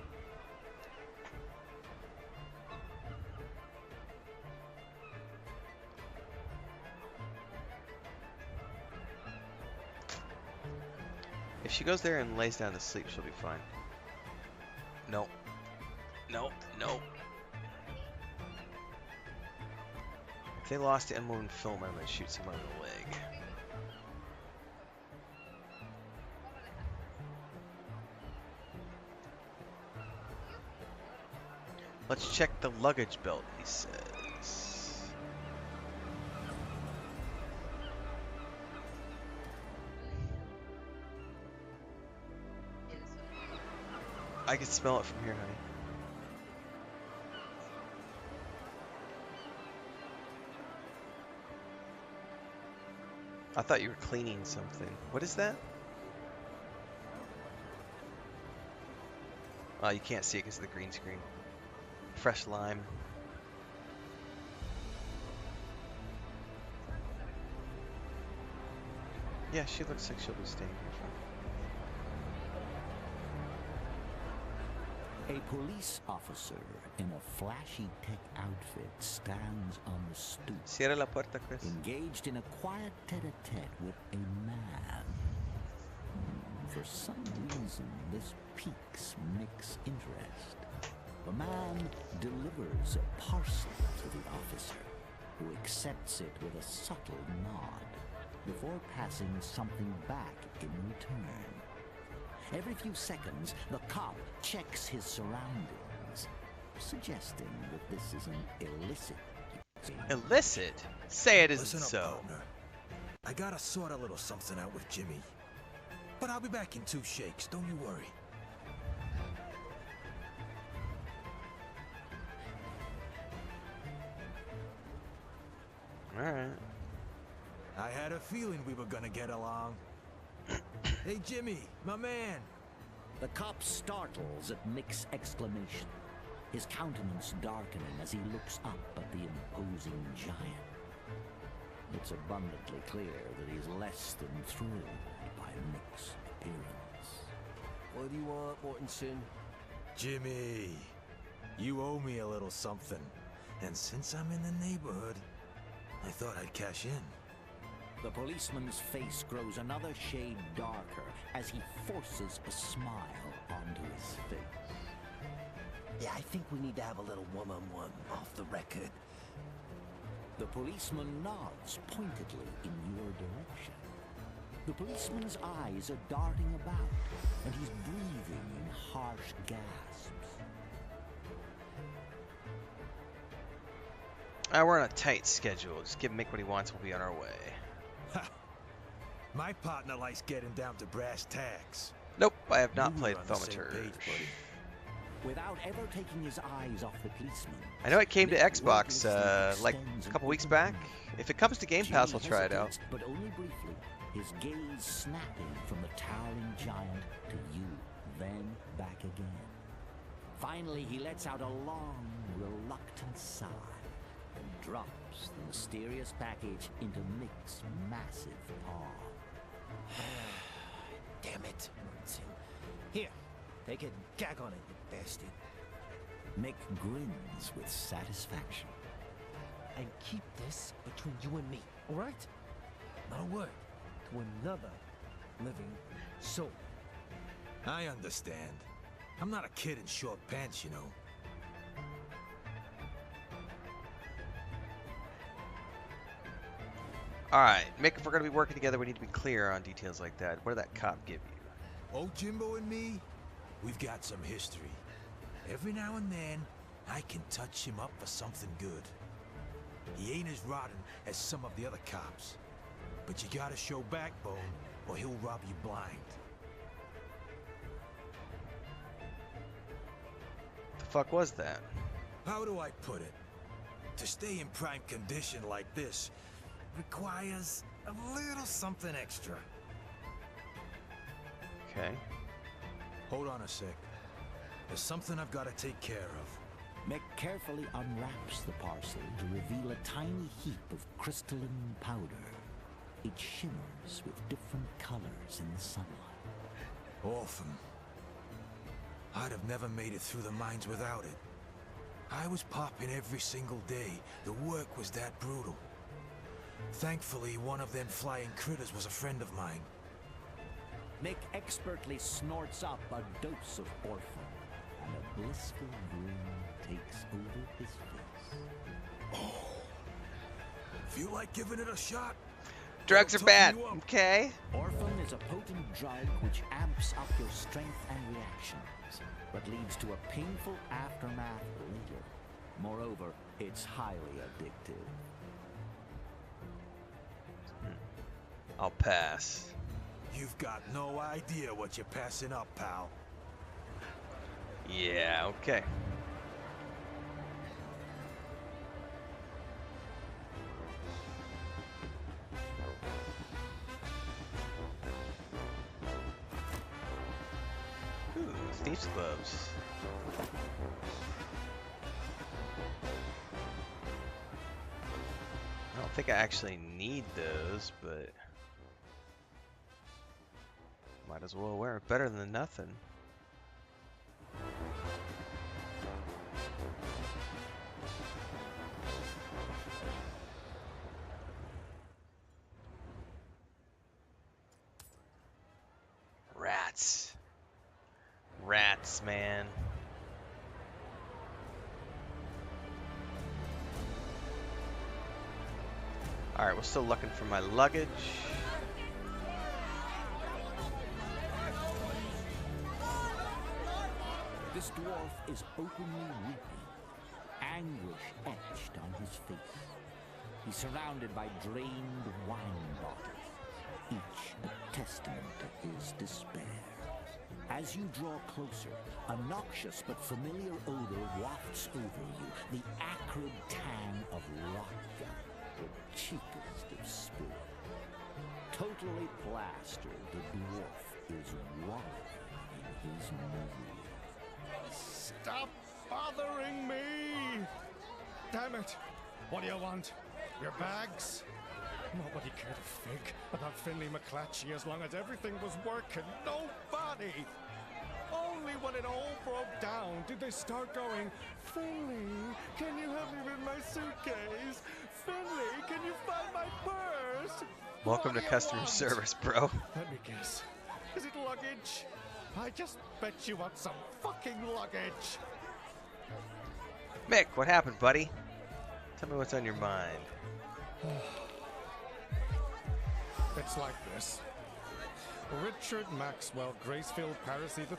If she goes there and lays down to sleep, she'll be fine. No. No, no. If they lost the unwoven film, I'm gonna shoot someone in the leg. Let's check the luggage belt, he says. I can smell it from here, honey. I thought you were cleaning something. What is that? Oh, you can't see it because of the green screen. Fresh lime. Yeah, she looks like she'll be staying here for. A police officer in a flashy tech outfit stands on the stoop, Cierra la puerta, Chris. engaged in a quiet tete-a-tete with a man. For some reason, this piques Mick's interest. The man delivers a parcel to the officer, who accepts it with a subtle nod, before passing something back in return. Every few seconds, the cop checks his surroundings, suggesting that this is an illicit. Illicit? Say it isn't Listen up, so. partner. I gotta sort a little something out with Jimmy. But I'll be back in 2 shakes, don't you worry. Alright. I had a feeling we were gonna get along. Hey, Jimmy, my man. The cop startles at Mick's exclamation, his countenance darkening as he looks up at the imposing giant. It's abundantly clear that he's less than thrilled by Mick's appearance. What do you want, Mortensen? Jimmy, you owe me a little something. And since I'm in the neighborhood, I thought I'd cash in. The policeman's face grows another shade darker as he forces a smile onto his face. Yeah, I think we need to have a little one-on-one off the record. The policeman nods pointedly in your direction. The policeman's eyes are darting about, and he's breathing in harsh gasps. We're on a tight schedule. Just give Mick what he wants. We'll be on our way. Ha! My partner likes getting down to brass tacks. Nope, I have not Knew we played were on the same Thaumaturge. page, buddy. Without ever taking his eyes off the policeman, I know it came to Mick Xbox wordlessly like extends a an couple weeks open back. hand. If it comes to Game Pass, I'll Jimmy try it out. hesitates, but only briefly, his gaze snapping from the towering giant to you, then back again. Finally, he lets out a long, reluctant sigh and drops the mysterious package into Mick's massive paw. Damn it, Mortensen. Here, take it. Gag on it, you bastard. Mick grins with satisfaction. And keep this between you and me, all right? Not a word to another living soul. I understand. I'm not a kid in short pants, you know. Alright, Mick, if we're going to be working together, we need to be clear on details like that. What did that cop give you? Old Jimbo and me, we've got some history. Every now and then, I can touch him up for something good. He ain't as rotten as some of the other cops. But you gotta show backbone, or he'll rob you blind. The fuck was that? How do I put it? To stay in prime condition like this requires a little something extra. Okay. Hold on a sec. There's something I've got to take care of. Mick carefully unwraps the parcel to reveal a tiny heap of crystalline powder. It shimmers with different colors in the sunlight. Orphan. I'd have never made it through the mines without it. I was popping every single day. The work was that brutal. Thankfully, one of them flying critters was a friend of mine. Mick expertly snorts up a dose of orphan, and a blissful grin takes over his face. Feel like giving it a shot? Drugs are It'll bad, toughen you up. okay? Orphan is a potent drug which amps up your strength and reactions, but leads to a painful aftermath later. Moreover, it's highly addictive. I'll pass. You've got no idea what you're passing up, pal. Yeah, okay. Ooh, thieves' gloves. I don't think I actually need those, but might as well wear it. Better than nothing. Rats. Rats, man. Alright, we're still looking for my luggage. This dwarf is openly weeping, anguish etched on his face. He's surrounded by drained wine bottles, each a testament to his despair. As you draw closer, a noxious but familiar odor wafts over you, the acrid tang of vodka, the cheapest of spirit. Totally plastered, the dwarf is wallowing in his misery. Stop bothering me! Damn it! What do you want? Your bags? Nobody cared a fig about Finley McClatchy as long as everything was working. Nobody! Only when it all broke down did they start going, Finley, can you help me with my suitcase? Finley, can you find my purse? Welcome to customer service, bro. Let me guess. Is it luggage? I just bet you want some fucking luggage. Mick, what happened, buddy? Tell me what's on your mind. It's like this. Richard Maxwell Gracefield Parisi III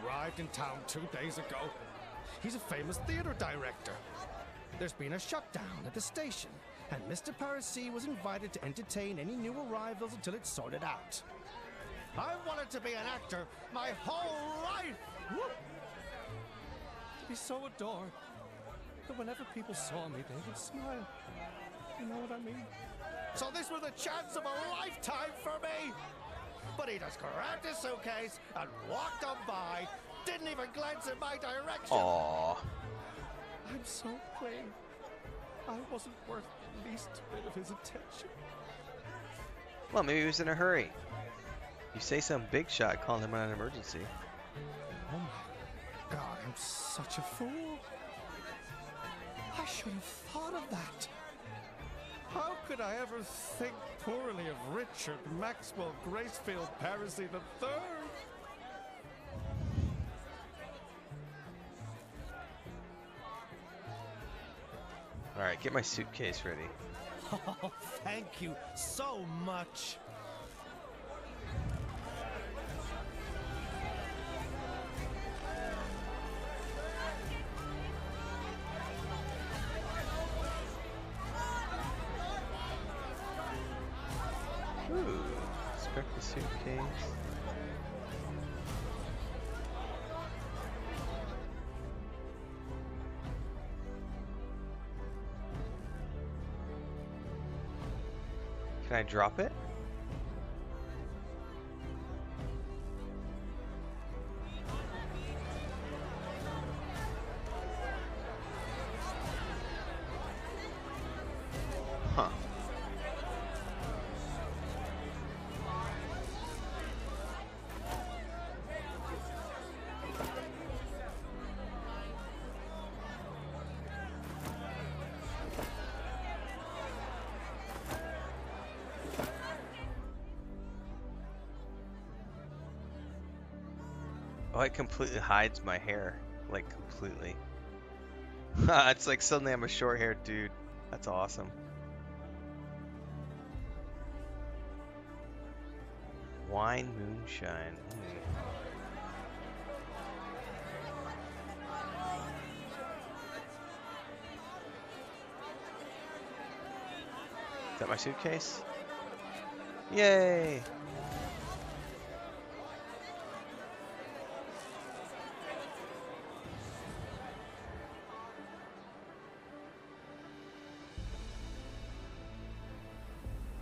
arrived in town 2 days ago. He's a famous theater director. There's been a shutdown at the station, and Mr. Parisi was invited to entertain any new arrivals until it's sorted out. I wanted to be an actor my whole life! Woo! To be so adored that whenever people saw me, they would smile. You know what I mean? So this was a chance of a lifetime for me! But he just grabbed his suitcase and walked on by, didn't even glance in my direction. Aww. I'm so plain. I wasn't worth the least bit of his attention. Well, maybe he was in a hurry. You say some big shot calling him on an emergency. Oh my God, I'm such a fool. I should have thought of that. How could I ever think poorly of Richard Maxwell Gracefield Parisi III? Alright, get my suitcase ready. Oh, thank you so much. Ooh, inspect the suitcase. Can I drop it? Huh. Oh, it completely hides my hair. Like, completely. It's like suddenly I'm a short-haired dude. That's awesome. Wine moonshine. Is that my suitcase? Yay!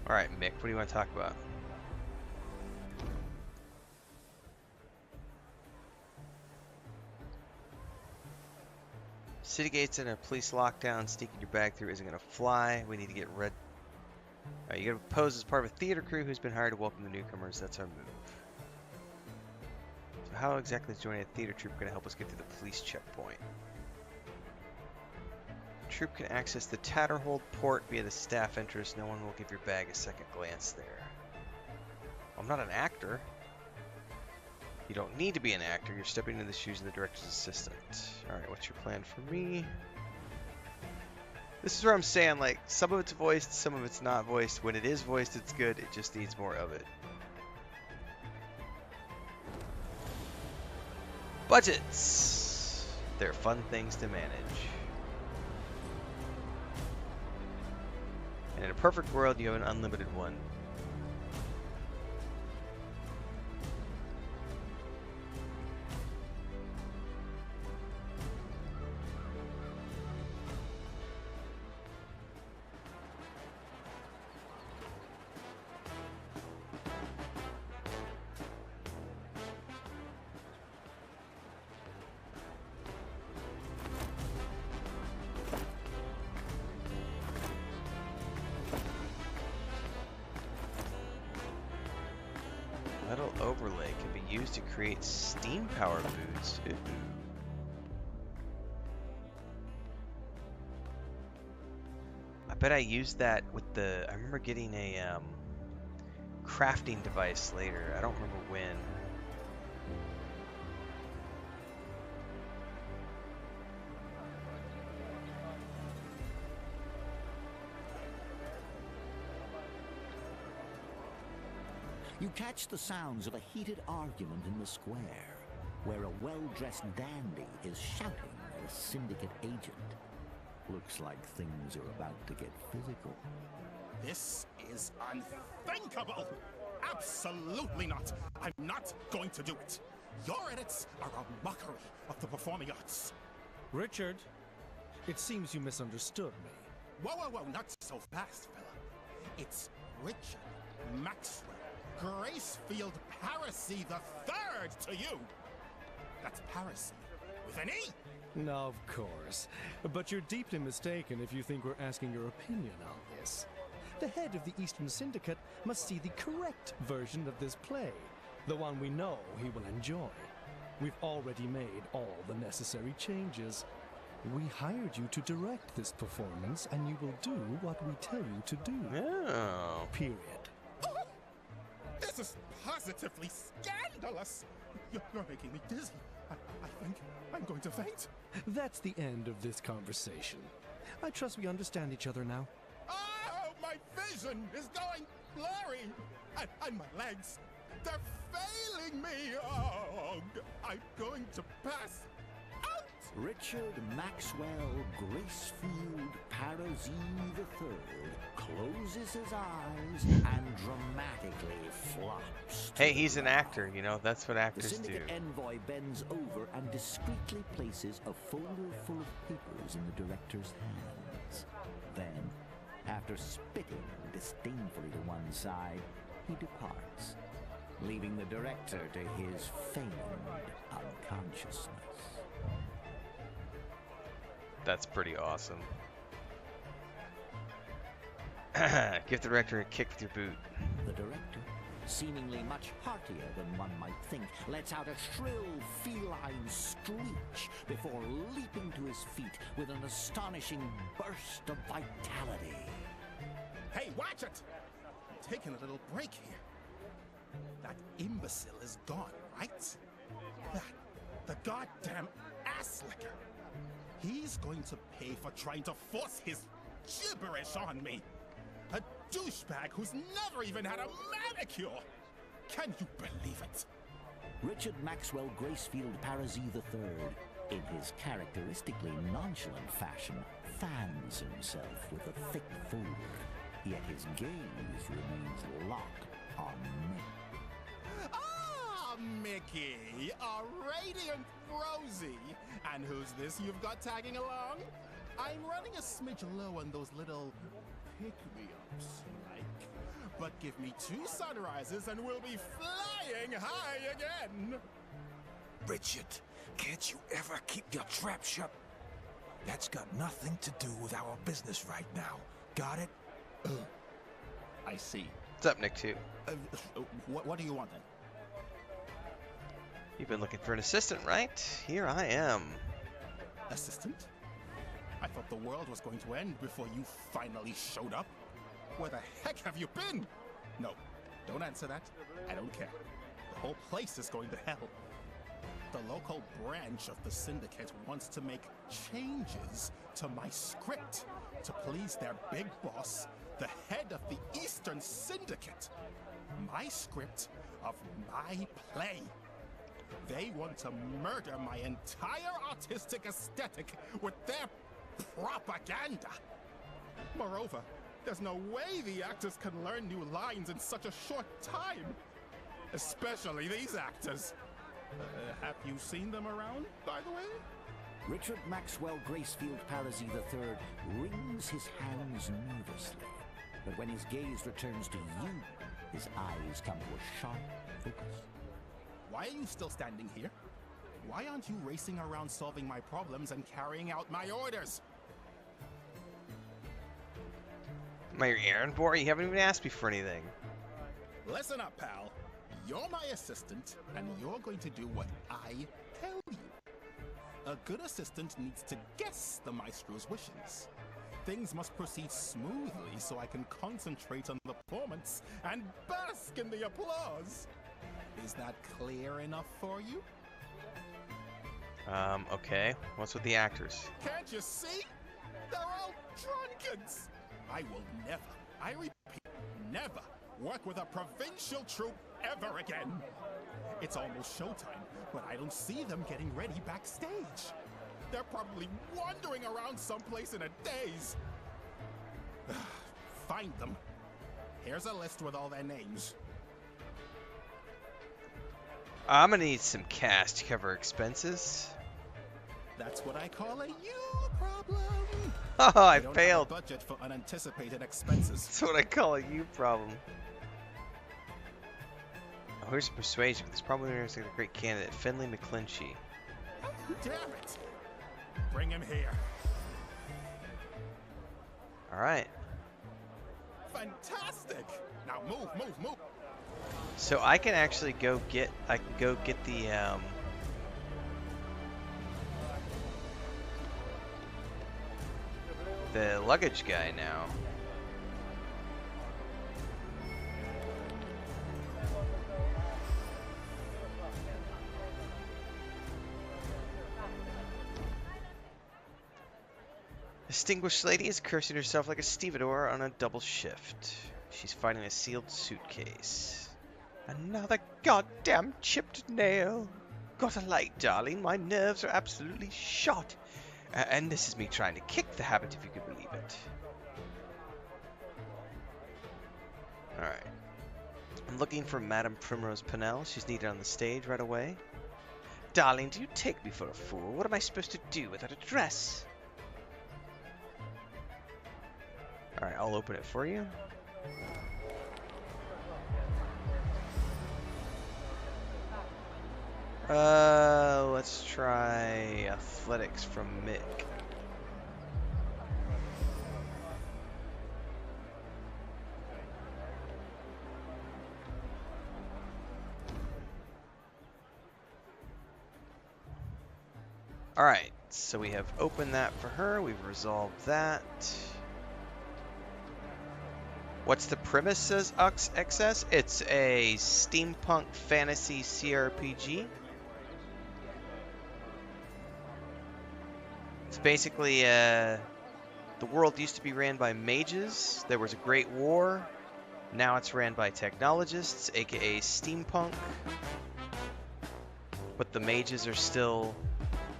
Alright, Mick, what do you want to talk about? City gates in a police lockdown. Sneaking your bag through isn't going to fly. We need to get red. Alright, you got to pose as part of a theater crew who's been hired to welcome the newcomers. That's our move. So how exactly is joining a theater troupe going to help us get through the police checkpoint? Troop can access the Tatterhold port via the staff entrance. No one will give your bag a second glance there. I'm not an actor. You don't need to be an actor. You're stepping into the shoes of the director's assistant. Alright, what's your plan for me? This is where I'm saying, like, some of it's voiced, some of it's not voiced. When it is voiced, it's good. It just needs more of it. Budgets. They're fun things to manage. And in a perfect world, you have an unlimited one. Metal overlay can be used to create steam power boots. Ooh. I bet I used that with the. I remember getting a crafting device later. I don't remember when. You catch the sounds of a heated argument in the square, where a well-dressed dandy is shouting at a Syndicate agent. Looks like things are about to get physical. This is unthinkable! Absolutely not! I'm not going to do it! Your edits are a mockery of the performing arts. Richard, it seems you misunderstood me. Whoa, whoa, whoa, not so fast, fella. It's Richard Maxwell Gracefield Paracy the Third to you! That's Paracy with an E! No, of course. But you're deeply mistaken if you think we're asking your opinion on this. The head of the Eastern Syndicate must see the correct version of this play, the one we know he will enjoy. We've already made all the necessary changes. We hired you to direct this performance, and you will do what we tell you to do. Oh. Period. Oh, this is positively scandalous! You're making me dizzy. I think I'm going to faint. That's the end of this conversation. I trust we understand each other now. Oh, my vision is going blurry! And my legs, they're failing me! Oh, I'm going to pass out! Richard Maxwell Gracefield Parazy III closes his eyes and dramatically flops. Hey, he's an actor, you know, that's what The actors do. Syndicate envoy bends over and discreetly places a folder full of papers in the director's hands. Then, after spitting disdainfully to one side, he departs, leaving the director to his feigned unconsciousness. That's pretty awesome. Give the director a kick with your boot. The director, seemingly much heartier than one might think, lets out a shrill feline screech before leaping to his feet with an astonishing burst of vitality. Hey, watch it! I'm taking a little break here. That imbecile is gone, right? The goddamn ass-licker. He's going to pay for trying to force his gibberish on me. A douchebag who's never even had a manicure. Can you believe it? Richard Maxwell Gracefield Parazy III, in his characteristically nonchalant fashion, fans himself with a thick folder, yet his gaze remains locked on me. Ah, Mickey, a radiant Rosie. And who's this you've got tagging along? I'm running a smidge low on those little pick-me-ups, like. But give me 2 sunrises and we'll be flying high again. Richard, can't you ever keep your trap shut? That's got nothing to do with our business right now. Got it? I see. What's up, Nick, too? What do you want then? You've been looking for an assistant, right? Here I am. Assistant? I thought the world was going to end before you finally showed up. Where the heck have you been? No, don't answer that. I don't care. The whole place is going to hell. The local branch of the Syndicate wants to make changes to my script to please their big boss, the head of the Eastern Syndicate. My script of my play. They want to murder my entire artistic aesthetic with their propaganda. Moreover, there's no way the actors can learn new lines in such a short time. Especially these actors. Have you seen them around, by the way? Richard Maxwell Gracefield Parisi III wrings his hands nervously. But when his gaze returns to you, his eyes come to a sharp focus. Why are you still standing here? Why aren't you racing around solving my problems and carrying out my orders? Am I your errand boy? You haven't even asked me for anything. Listen up, pal. You're my assistant, and you're going to do what I tell you. A good assistant needs to guess the maestro's wishes. Things must proceed smoothly so I can concentrate on the performance and bask in the applause. Is that clear enough for you? Okay. What's with the actors? Can't you see? They're all drunkards. I will never, I repeat, never work with a provincial troupe ever again. It's almost showtime, but I don't see them getting ready backstage. They're probably wandering around someplace in a daze. Find them. Here's a list with all their names. I'm gonna need some cash to cover expenses. That's what I call a you problem. Oh, I don't failed. Have a budget for unanticipated expenses. That's what I call a you problem. Oh, here's persuasion. This probably is a great candidate, Finley McClinchy. Damn it! Bring him here. All right. Fantastic! Now move, move, move. So I can actually go get. I can go get the luggage guy now. Distinguished lady is cursing herself like a stevedore on a double shift. She's fighting a sealed suitcase. Another goddamn chipped nail. Got a light, darling. My nerves are absolutely shot. And this is me trying to kick the habit, if you could believe it. Alright. I'm looking for Madame Primrose Pennell. She's needed on the stage right away. Darling, do you take me for a fool? What am I supposed to do without a dress? Alright, I'll open it for you. Let's try athletics from Mick. Alright, so we have opened that for her. We've resolved that. What's the premise, says XS? It's a steampunk fantasy CRPG. It's basically, the world used to be ran by mages. There was a great war. Now it's ran by technologists, aka steampunk. But the mages are still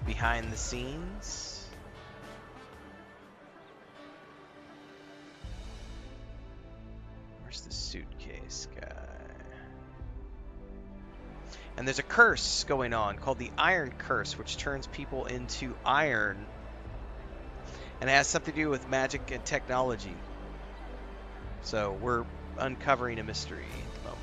behind the scenes. Where's the suitcase guy? And there's a curse going on called the Iron Curse, which turns people into iron. And it has something to do with magic and technology. So we're uncovering a mystery at the moment.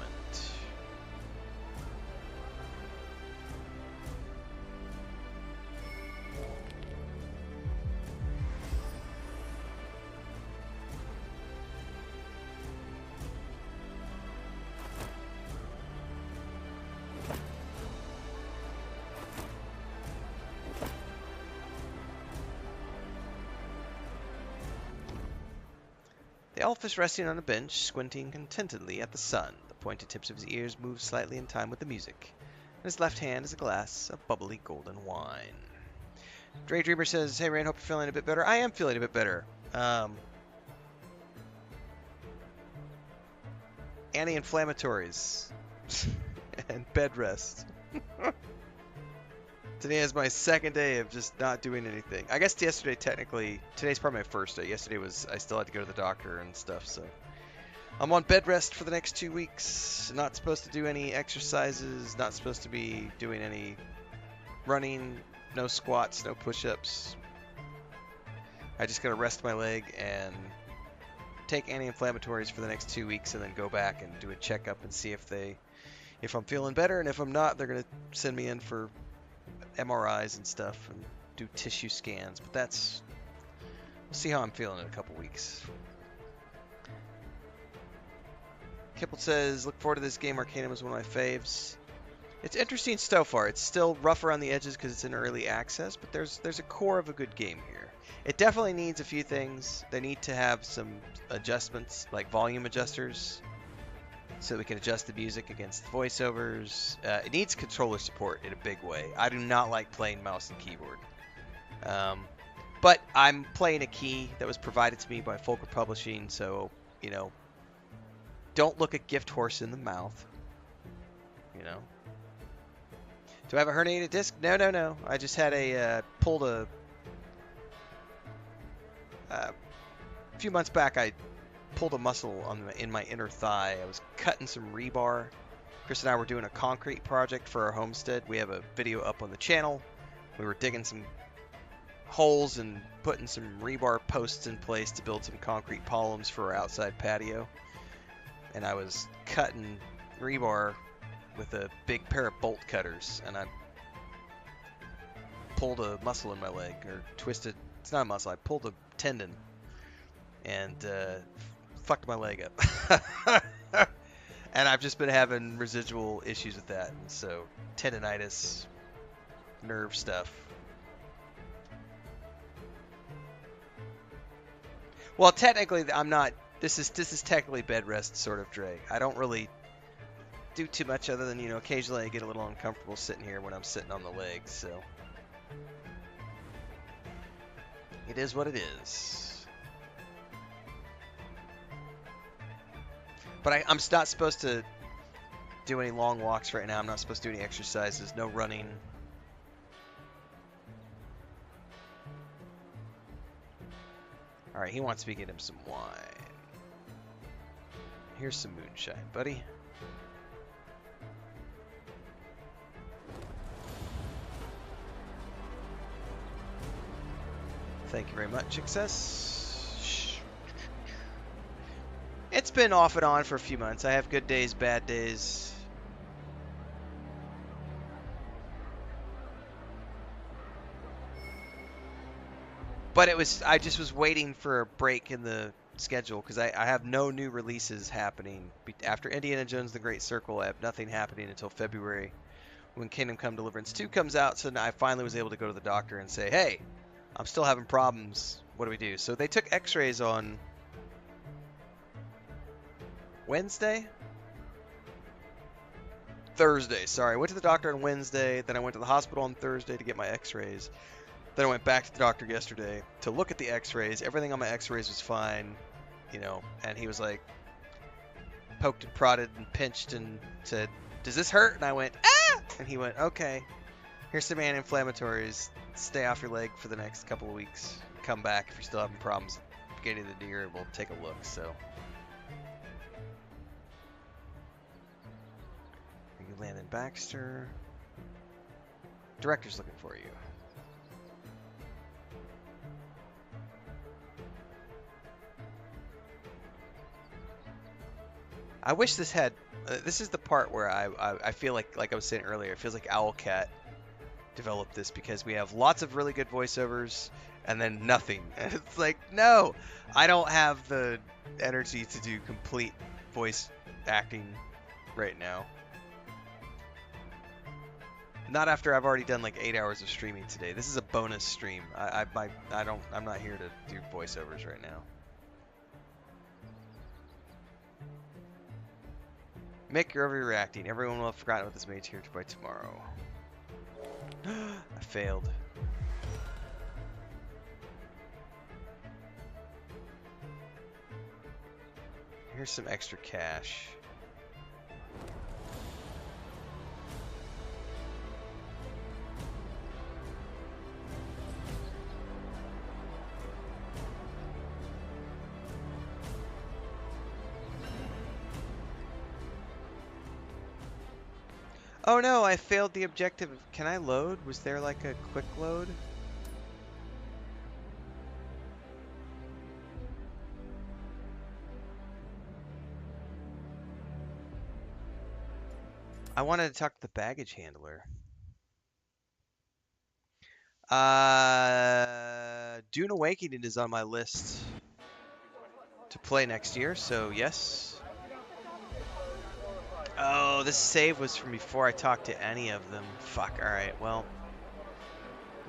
The elf is resting on a bench, squinting contentedly at the sun. The pointed tips of his ears move slightly in time with the music. In his left hand is a glass of bubbly golden wine. Dre Dreamer says, "Hey Rand, hope you're feeling a bit better." I am feeling a bit better. Anti-inflammatories and bed rest. Today is my second day of just not doing anything. I guess yesterday, technically, today's probably my first day. Yesterday was, I still had to go to the doctor and stuff, so. I'm on bed rest for the next 2 weeks. Not supposed to do any exercises, not supposed to be doing any running, no squats, no push-ups. I just gotta rest my leg and take anti-inflammatories for the next 2 weeks and then go back and do a checkup and see if I'm feeling better, and if I'm not, they're gonna send me in for MRIs and stuff and do tissue scans. But we'll see how I'm feeling in a couple weeks. Kipple says, "Look forward to this game. Arcanum is one of my faves." It's interesting so far. It's still rough around the edges because it's in early access, but there's a core of a good game here. It definitely needs a few things. They need to have some adjustments, like volume adjusters, so we can adjust the music against the voiceovers. It needs controller support in a big way. I do not like playing mouse and keyboard. But I'm playing a key that was provided to me by Fulqrum Publishing, so, you know, don't look a gift horse in the mouth. You know. Do I have a herniated disc? No. I just had pulled a few months back. I pulled a muscle in my inner thigh. I was cutting some rebar. Chris and I were doing a concrete project for our homestead. We have a video up on the channel. We were digging some holes and putting some rebar posts in place to build some concrete columns for our outside patio. And I was cutting rebar with a big pair of bolt cutters, and I pulled a muscle in my leg, or twisted. It's not a muscle. I pulled a tendon and fucked my leg up. And I've just been having residual issues with that, and so tendonitis, nerve stuff. Well, technically, I'm not. This is technically bed rest, sort of, Dre. I don't really do too much other than, you know, occasionally I get a little uncomfortable sitting here when I'm sitting on the legs, so it is what it is. But I'm not supposed to do any long walks right now. I'm not supposed to do any exercises, no running. Alright, he wants me to get him some wine. Here's some moonshine, buddy. Thank you very much, Success. It's been off and on for a few months. I have good days, bad days. But I just was waiting for a break in the schedule because I have no new releases happening. After Indiana Jones The Great Circle, I have nothing happening until February when Kingdom Come Deliverance 2 comes out. So now I finally was able to go to the doctor and say, hey, I'm still having problems. What do we do? So they took x-rays on Thursday, sorry. I went to the doctor on Wednesday, then I went to the hospital on Thursday to get my x-rays. Then I went back to the doctor yesterday to look at the x-rays. Everything on my x-rays was fine, you know, and he was like, poked and prodded and pinched and said, does this hurt? And I went, ah! And he went, okay, here's some anti-inflammatories. Stay off your leg for the next couple of weeks. Come back if you're still having problems getting the deer, and we'll take a look, so. Are you Landon Baxter? Director's looking for you. I wish this had. This is the part where I feel like I was saying earlier, it feels like Owlcat developed this because we have lots of really good voiceovers and then nothing. And it's like, no, I don't have the energy to do complete voice acting right now. Not after I've already done like 8 hours of streaming today. This is a bonus stream. I'm not here to do voiceovers right now. Mick, you're overreacting. Everyone will have forgotten what this maid's here by tomorrow. I failed. Here's some extra cash. Oh no, I failed the objective. Can I load? Was there like a quick load? I wanted to talk to the baggage handler. Dune Awakening is on my list to play next year, so yes. Oh, this save was from before I talked to any of them. Fuck, alright, well.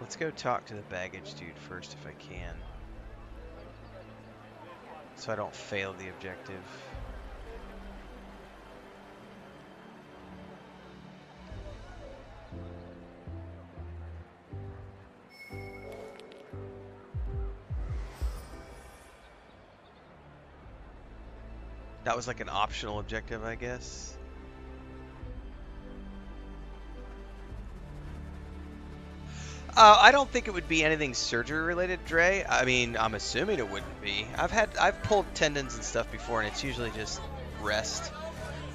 Let's go talk to the baggage dude first if I can. So I don't fail the objective. That was like an optional objective, I guess. I don't think it would be anything surgery related, Dre. I mean, I'm assuming it wouldn't be. I've pulled tendons and stuff before, and it's usually just rest.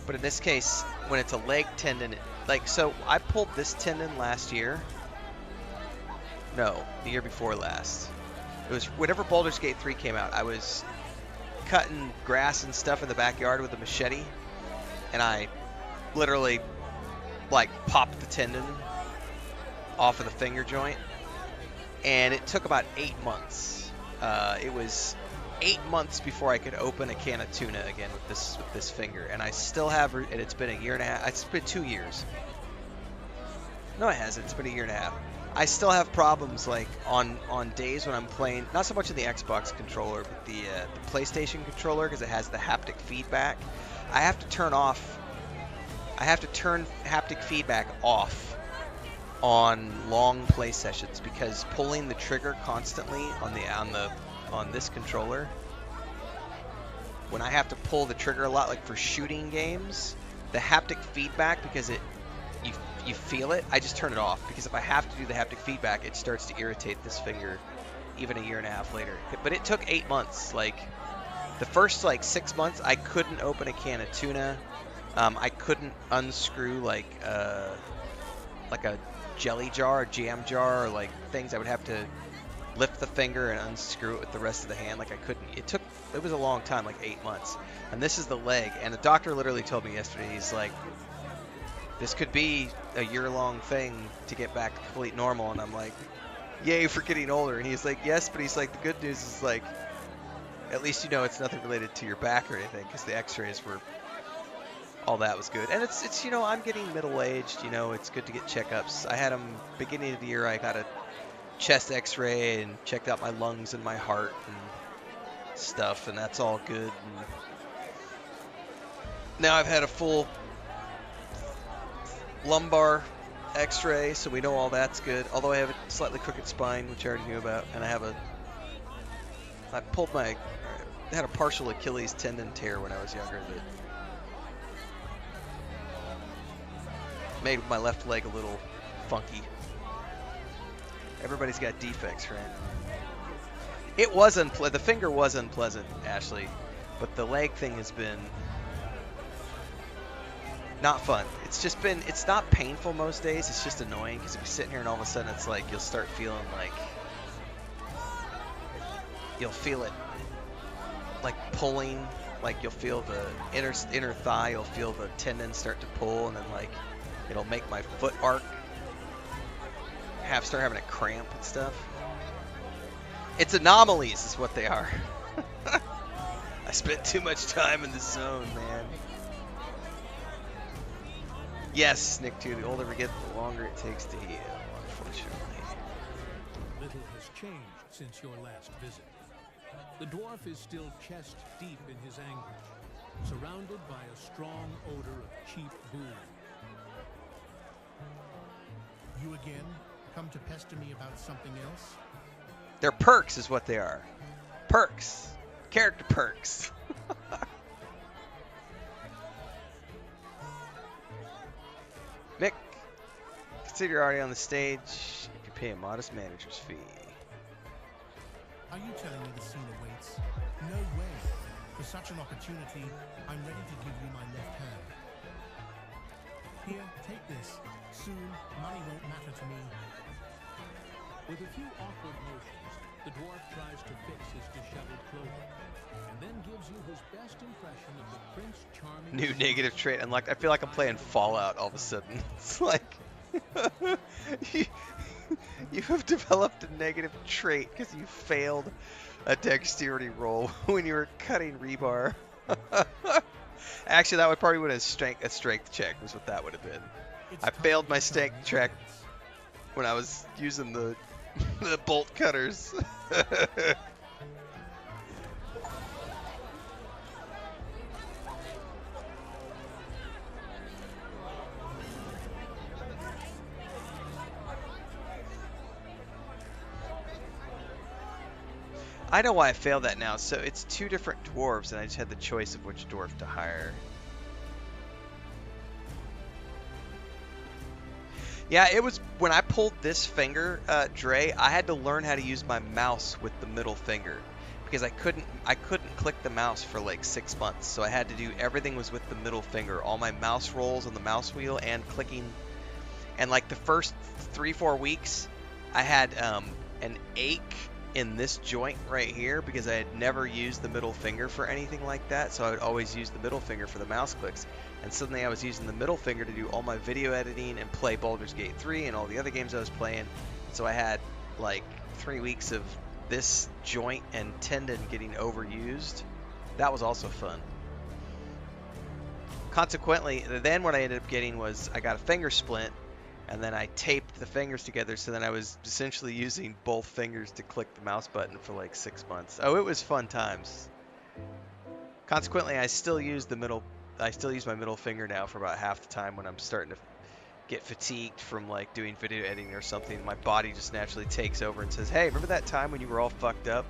But in this case, when it's a leg tendon, so I pulled this tendon last year. No, the year before last. It was whenever Baldur's Gate 3 came out. I was cutting grass and stuff in the backyard with a machete, and I literally popped the tendon off of the finger joint, and it took about 8 months. It was 8 months before I could open a can of tuna again with this finger, and I still have, and it's been a year and a half. It's been 2 years. No, it hasn't. It's been a year and a half. I still have problems on days when I'm playing, not so much in the Xbox controller, but the PlayStation controller, because it has the haptic feedback. I have to turn haptic feedback off on long play sessions, because pulling the trigger constantly on this controller, when I have to pull the trigger a lot, like for shooting games, the haptic feedback, because you feel it, I just turn it off, because if I have to do the haptic feedback, it starts to irritate this finger even a year and a half later. But it took 8 months. The first 6 months, I couldn't open a can of tuna. I couldn't unscrew a jelly jar, a jam jar, or things. I would have to lift the finger and unscrew it with the rest of the hand. I couldn't. It was a long time, 8 months. And this is the leg. And the doctor literally told me yesterday, he's like, this could be a year-long thing to get back to complete normal. And I'm like, yay for getting older. And he's like, yes, but he's like, the good news is at least it's nothing related to your back or anything, because the x-rays were, all that was good. And it's I'm getting middle-aged, it's good to get checkups. I had them beginning of the year. I got a chest x-ray and checked out my lungs and my heart and stuff, and that's all good. And now I've had a full lumbar x-ray, so we know all that's good. Although I have a slightly crooked spine, which I already knew about, and I had a partial Achilles tendon tear when I was younger that made my left leg a little funky. Everybody's got defects, right? It was the finger was unpleasant, Ashley, but the leg thing has been not fun. It's not painful most days. It's just annoying, because if you're sitting here and all of a sudden it's you'll start feeling you'll feel it pulling, you'll feel the inner thigh, you'll feel the tendon start to pull, and then it'll make my foot arc, start having a cramp and stuff. It's anomalies is what they are. I spent too much time in the zone, man. Yes, Nick, too. The older we get, the longer it takes to heal, unfortunately. Little has changed since your last visit. The dwarf is still chest deep in his anguish, surrounded by a strong odor of cheap booze. You again? Come to pester me about something else? They're perks is what they are. Perks. Character perks. Mick, consider you're already on the stage if you pay a modest manager's fee. Are you telling me the scene awaits? No way. For such an opportunity, I'm ready to give you my left hand. Here, take this. Soon, money won't matter to me. With a few awkward motions, the dwarf tries to fix his disheveled clothing, and then gives you his best impression of the Prince Charming. New negative trait unlocked. I feel like I'm playing Fallout all of a sudden. It's like you have developed a negative trait because you failed a dexterity roll when you were cutting rebar. Actually, that would probably would have a strength check was what that would have been. I failed my strength check when I was using the bolt cutters. I know why I failed that now. So it's two different dwarves, and I just had the choice of which dwarf to hire. Yeah, it was when I pulled this finger, Dre, I had to learn how to use my mouse with the middle finger because I couldn't click the mouse for like 6 months. So I had to do everything was with the middle finger. All my mouse rolls on the mouse wheel and clicking. And like the first 3-4 weeks, I had an ache in this joint right here because I had never used the middle finger for anything like that. So I would always use the middle finger for the mouse clicks. And suddenly I was using the middle finger to do all my video editing and play Baldur's Gate 3 and all the other games I was playing. So I had like 3 weeks of this joint and tendon getting overused. That was also fun. Consequently, then what I ended up getting was I got a finger splint, and then I taped the fingers together, so then I was essentially using both fingers to click the mouse button for like 6 months. Oh, it was fun times. Consequently, I still use my middle finger now for about half the time when I'm starting to get fatigued from like doing video editing or something. My body just naturally takes over and says, hey, remember that time when you were all fucked up?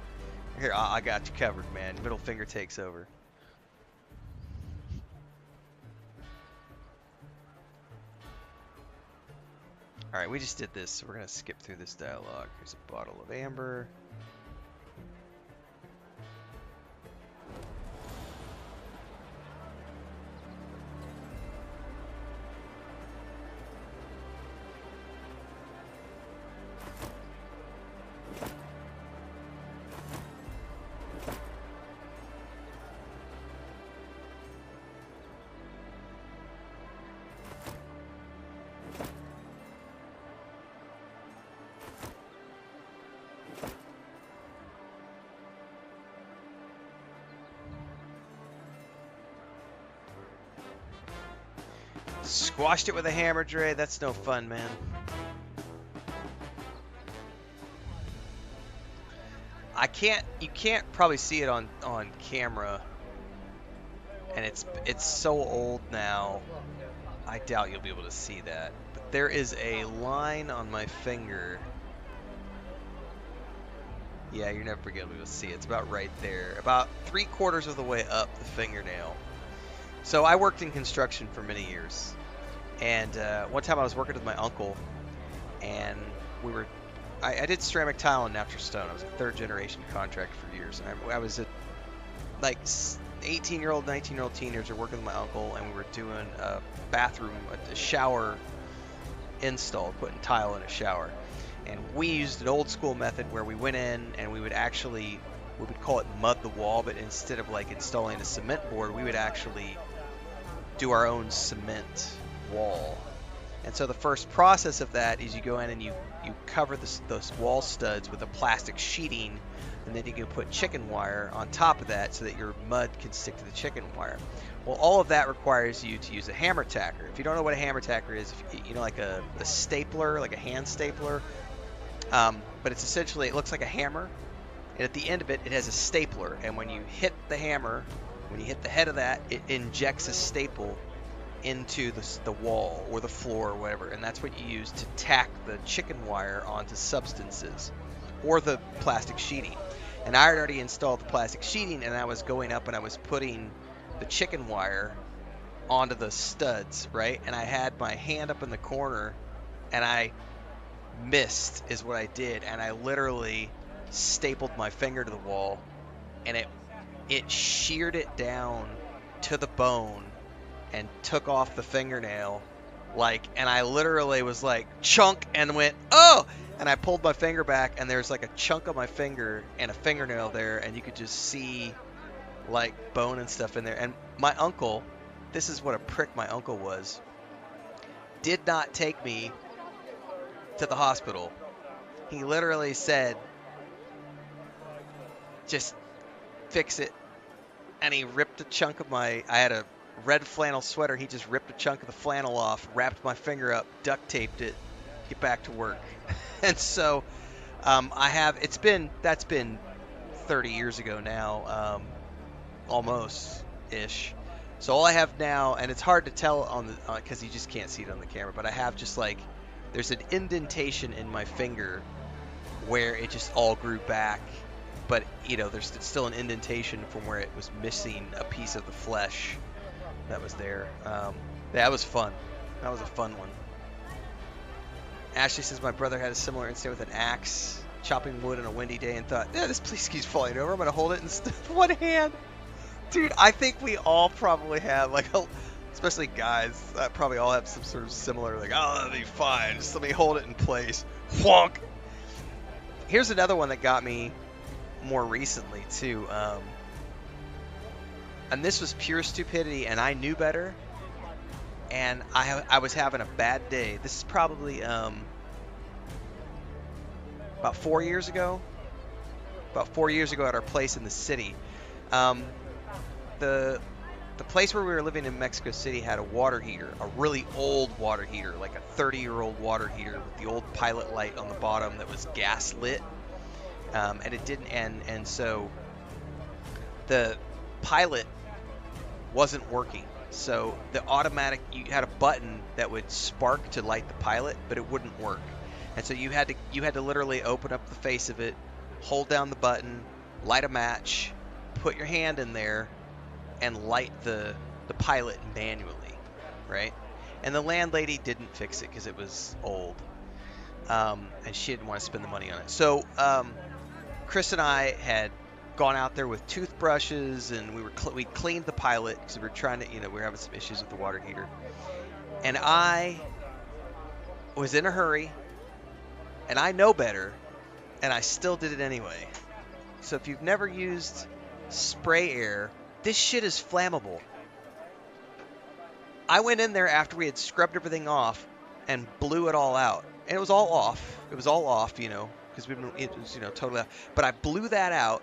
Here, I got you covered, man. Middle finger takes over. Alright, we just did this, so we're going to skip through this dialogue. Here's a bottle of amber. Squashed it with a hammer, Dre. That's no fun, man. You can't probably see it on camera, and it's so old now. I doubt you'll be able to see that. But there is a line on my finger. Yeah, you're never gonna be able to see it. It's about right there, about 3/4 of the way up the fingernail. So I worked in construction for many years. And one time I was working with my uncle, and I did ceramic tile and natural stone. I was a 3rd generation contractor for years. And I was a 18-year-old, 19-year-old teenager working with my uncle, and we were doing a bathroom, a shower install, putting tile in a shower. And we used an old school method where we went in and we would call it mud the wall, but instead of like installing a cement board, we would actually do our own cement wall. And so the first process of that is you go in and you cover those wall studs with a plastic sheeting, and then you can put chicken wire on top of that so that your mud can stick to the chicken wire. Well, all of that requires you to use a hammer tacker. If you don't know what a hammer tacker is, you know, like a stapler, like a hand stapler, but it's essentially, it looks like a hammer, and at the end of it, it has a stapler, and when you hit the hammer When you hit the head of that, it injects a staple into the wall or the floor or whatever, and that's what you use to tack the chicken wire onto substances or the plastic sheeting. And I had already installed the plastic sheeting, and I was going up and I was putting the chicken wire onto the studs, right? And I had my hand up in the corner, and I missed is what I did, and I literally stapled my finger to the wall, and it sheared it down to the bone and took off the fingernail, and I literally was like, chunk, and went, oh! And I pulled my finger back, and there's like a chunk of my finger and a fingernail there, and you could just see like bone and stuff in there. And my uncle, this is what a prick my uncle was, did not take me to the hospital. He literally said, just fix it. And he ripped a chunk of I had a red flannel sweater. He just ripped a chunk of the flannel off, wrapped my finger up, duct taped it, get back to work. And so that's been 30 years ago now, almost ish. So all I have now, and it's hard to tell because you just can't see it on the camera, but I have just like, there's an indentation in my finger where it just all grew back, but there's still an indentation from where it was missing a piece of the flesh that was there. That was fun. That was a fun one. Ashley says my brother had a similar incident with an axe, chopping wood on a windy day, and thought, yeah, this place keeps falling over. I'm gonna hold it in one hand. Dude, I think we all probably have, especially guys, probably all have some sort of similar, oh, that'll be fine. Just let me hold it in place. Whonk! Here's another one that got me more recently, too. And this was pure stupidity, and I knew better. And I was having a bad day. This is probably about 4 years ago. About 4 years ago at our place in the city. The place where we were living in Mexico City had a water heater, a really old water heater, like a 30-year-old water heater with the old pilot light on the bottom that was gas lit, and it didn't. And so the pilot wasn't working. So the automatic, you had a button that would spark to light the pilot, but it wouldn't work. And so you had to literally open up the face of it, hold down the button, light a match, put your hand in there, and light the pilot manually, right? And the landlady didn't fix it because it was old, and she didn't want to spend the money on it. So Chris and I had gone out there with toothbrushes, and we cleaned the pilot because we were trying to, we were having some issues with the water heater. And I was in a hurry, and I know better, and I still did it anyway. So if you've never used spray air, this shit is flammable. I went in there after we had scrubbed everything off and blew it all out. And it was all off. It was all off, because it was, totally off. But I blew that out,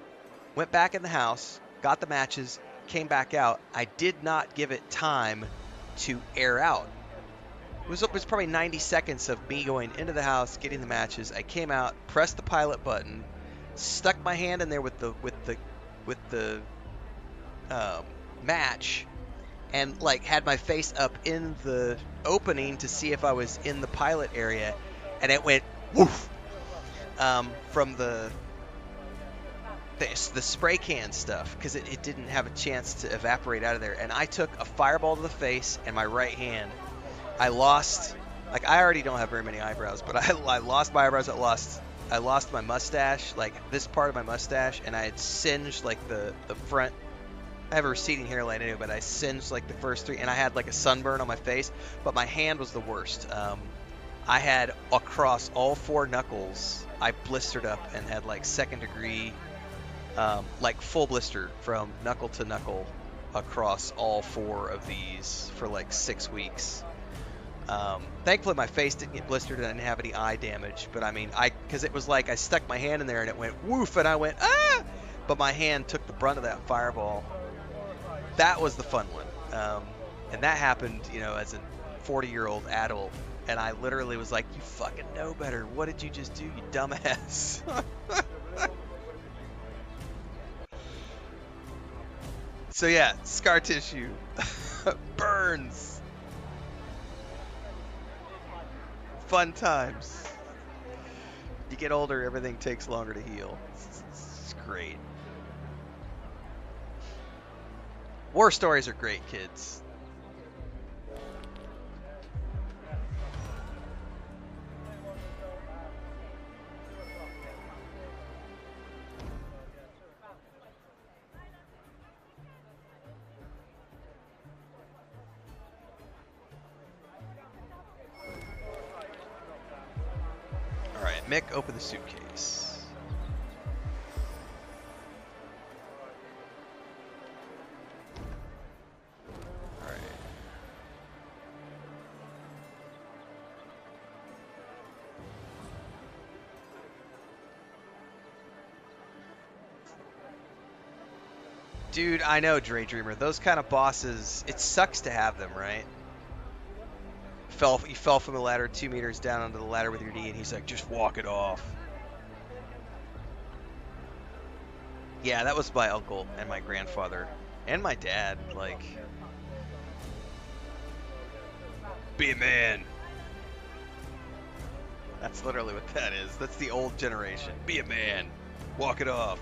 went back in the house, got the matches, came back out. I did not give it time to air out. It was probably 90 seconds of me going into the house, getting the matches. I came out, pressed the pilot button, stuck my hand in there with the match, and had my face up in the opening to see if I was in the pilot area, and it went woof from the spray can stuff, because it didn't have a chance to evaporate out of there. And I took a fireball to the face, and my right hand, I lost, I already don't have very many eyebrows, but I lost my eyebrows. I lost my mustache, this part of my mustache, and I had singed the front. I have a receding hairline anyway, but I singed the first three, and I had a sunburn on my face, but my hand was the worst. I had across all 4 knuckles, I blistered up and had second degree, full blister from knuckle to knuckle across all 4 of these for 6 weeks. Thankfully my face didn't get blistered and I didn't have any eye damage, but because it was I stuck my hand in there and it went woof, and I went ah, but my hand took the brunt of that fireball. That was the fun one, and that happened, as a 40-year-old adult, and I literally was like, you fucking know better. What did you just do, you dumbass? So yeah, scar tissue. Burns. Fun times. You get older, everything takes longer to heal. It's great. War stories are great, kids. Alright, Mick, open the suitcase. Alright. Dude, I know, Daydreamer. Those kind of bosses, it sucks to have them, right? You fell from the ladder 2 meters down onto the ladder with your knee, and he's like, just walk it off. Yeah, that was my uncle and my grandfather and my dad. Like, be a man. That's literally what that is. That's the old generation. Be a man. Walk it off.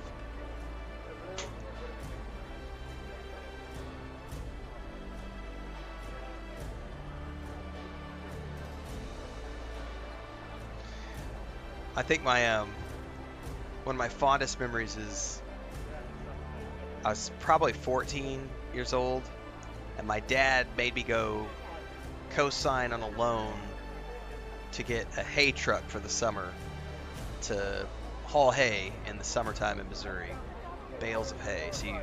I think my one of my fondest memories is I was probably 14 years old, and my dad made me go co-sign on a loan to get a hay truck for the summer to haul hay in the summertime in Missouri, bales of hay. So you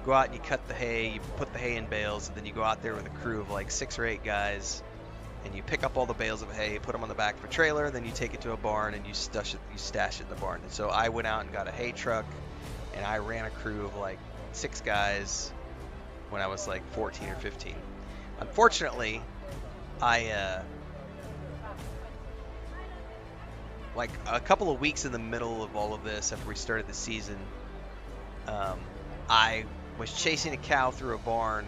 go out and you cut the hay, you put the hay in bales, and then you go out there with a crew of like 6 or 8 guys, and you pick up all the bales of hay, put them on the back of a trailer, then you take it to a barn and you stash it in the barn. And so I went out and got a hay truck, and I ran a crew of like 6 guys when I was like 14 or 15. Unfortunately, I like a couple of weeks in the middle of all of this, after we started the season, I was chasing a cow through a barn,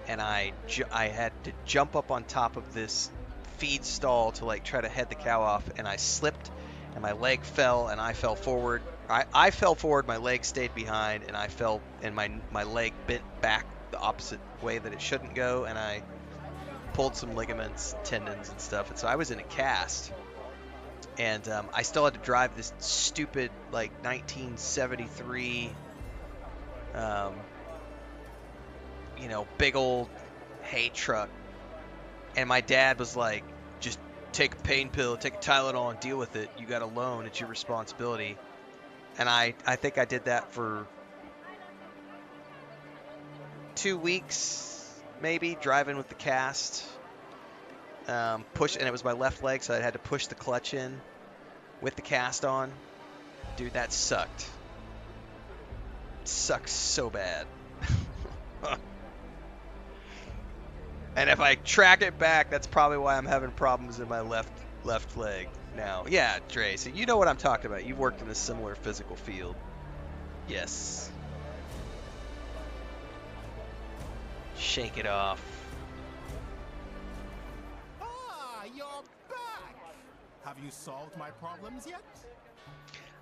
and I had to jump up on top of this feed stall to like try to head the cow off, and I slipped, and my leg fell, and I fell forward. I fell forward, my leg stayed behind, and I fell, and my leg bent back the opposite way that it shouldn't go, and I pulled some ligaments, tendons, and stuff, and so I was in a cast. And I still had to drive this stupid like 1973 you know, big old hay truck. And my dad was like, just take a pain pill, take a Tylenol, and deal with it. You got a loan, it's your responsibility. And I think I did that for 2 weeks, maybe, driving with the cast. And it was my left leg, so I had to push the clutch in with the cast on. Dude, that sucked. It sucks so bad. And if I track it back, that's probably why I'm having problems in my left leg now. Yeah, Dre, so you know what I'm talking about. You've worked in a similar physical field. Yes. Shake it off. Ah, you're back! Have you solved my problems yet?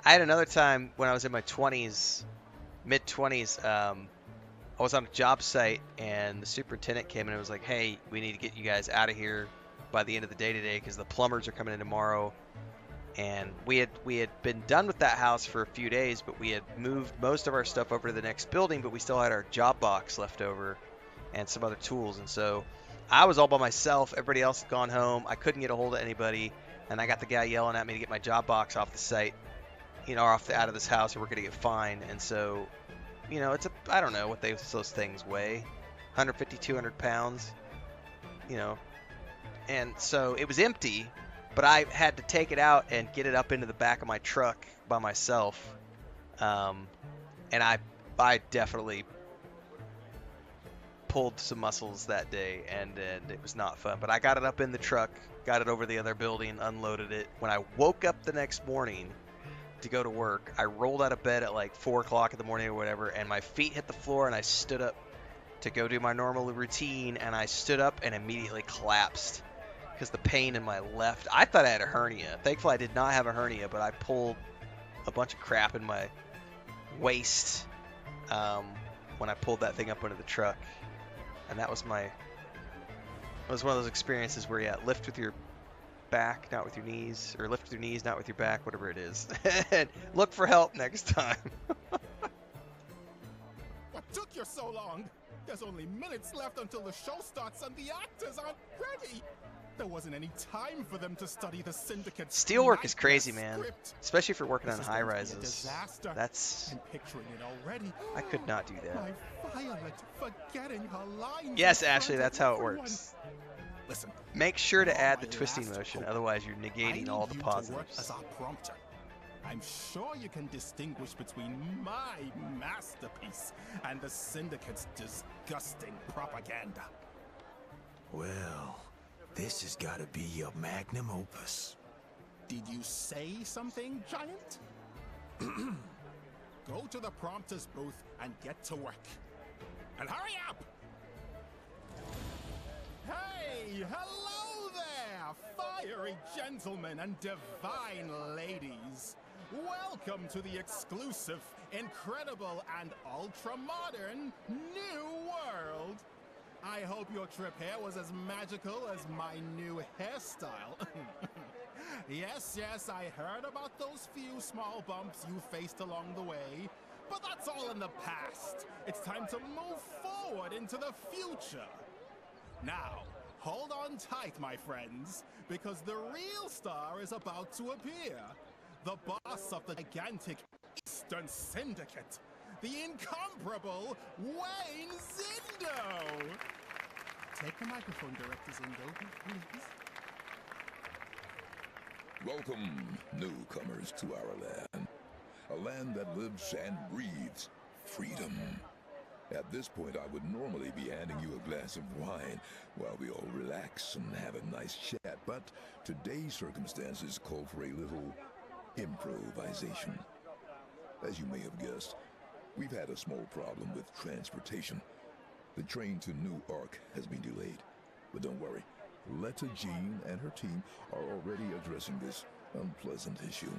I had another time when I was in my 20s, mid-20s, I was on a job site, and the superintendent came in and was like, hey, we need to get you guys out of here by the end of the day today because the plumbers are coming in tomorrow. And we had been done with that house for a few days, but we had moved most of our stuff over to the next building, but we still had our job box left over and some other tools. And so I was all by myself. Everybody else had gone home. I couldn't get a hold of anybody, and I got the guy yelling at me to get my job box off the site, you know, out of this house, or we're going to get fined. And so, you know, I don't know what those things weigh, 150, 200 pounds, you know. And so it was empty, but I had to take it out and get it up into the back of my truck by myself. And I definitely pulled some muscles that day, and it was not fun. But I got it up in the truck, got it over the other building, unloaded it. When I woke up the next morning, to go to work. I rolled out of bed at like 4 o'clock in the morning or whatever, and my feet hit the floor, and I stood up to go do my normal routine, and I stood up and immediately collapsed because the pain in my left. I thought I had a hernia. Thankfully, I did not have a hernia, but I pulled a bunch of crap in my waist when I pulled that thing up under the truck, and that was one of those experiences where lift with your back, not with your knees, or lift with your knees, not with your back, whatever it is. And look for help next time. What took you so long? There's only minutes left until the show starts and the actors aren't ready. There wasn't any time for them to study the Syndicate. Steelwork is crazy, man. Especially if you're working on high rises. That's... I'm picturing it already. I could not do that. My Violet forgetting her lines. Yes, Ashley, that's how it works. Listen, make sure to add the twisting motion, otherwise you're negating all the positives. As our prompter. I'm sure you can distinguish between my masterpiece and the Syndicate's disgusting propaganda. Well, this has got to be your magnum opus. Did you say something, Giant? Go to the prompter's booth and get to work. And hurry up! Hey, hello there, fiery gentlemen and divine ladies. Welcome to the exclusive, incredible, and ultra-modern New World. I hope your trip here was as magical as my new hairstyle. Yes, I heard about those few small bumps you faced along the way, but that's all in the past. It's time to move forward into the future. Now, hold on tight, my friends, because the real star is about to appear. The boss of the gigantic Eastern Syndicate, the incomparable Wayne Zindo. Take the microphone, Director Zindo, please. Welcome, newcomers, to our land. A land that lives and breathes freedom. At this point, I would normally be handing you a glass of wine while we all relax and have a nice chat, but today's circumstances call for a little improvisation. As you may have guessed, we've had a small problem with transportation. The train to New Ark has been delayed, but don't worry. Letta Jean and her team are already addressing this unpleasant issue.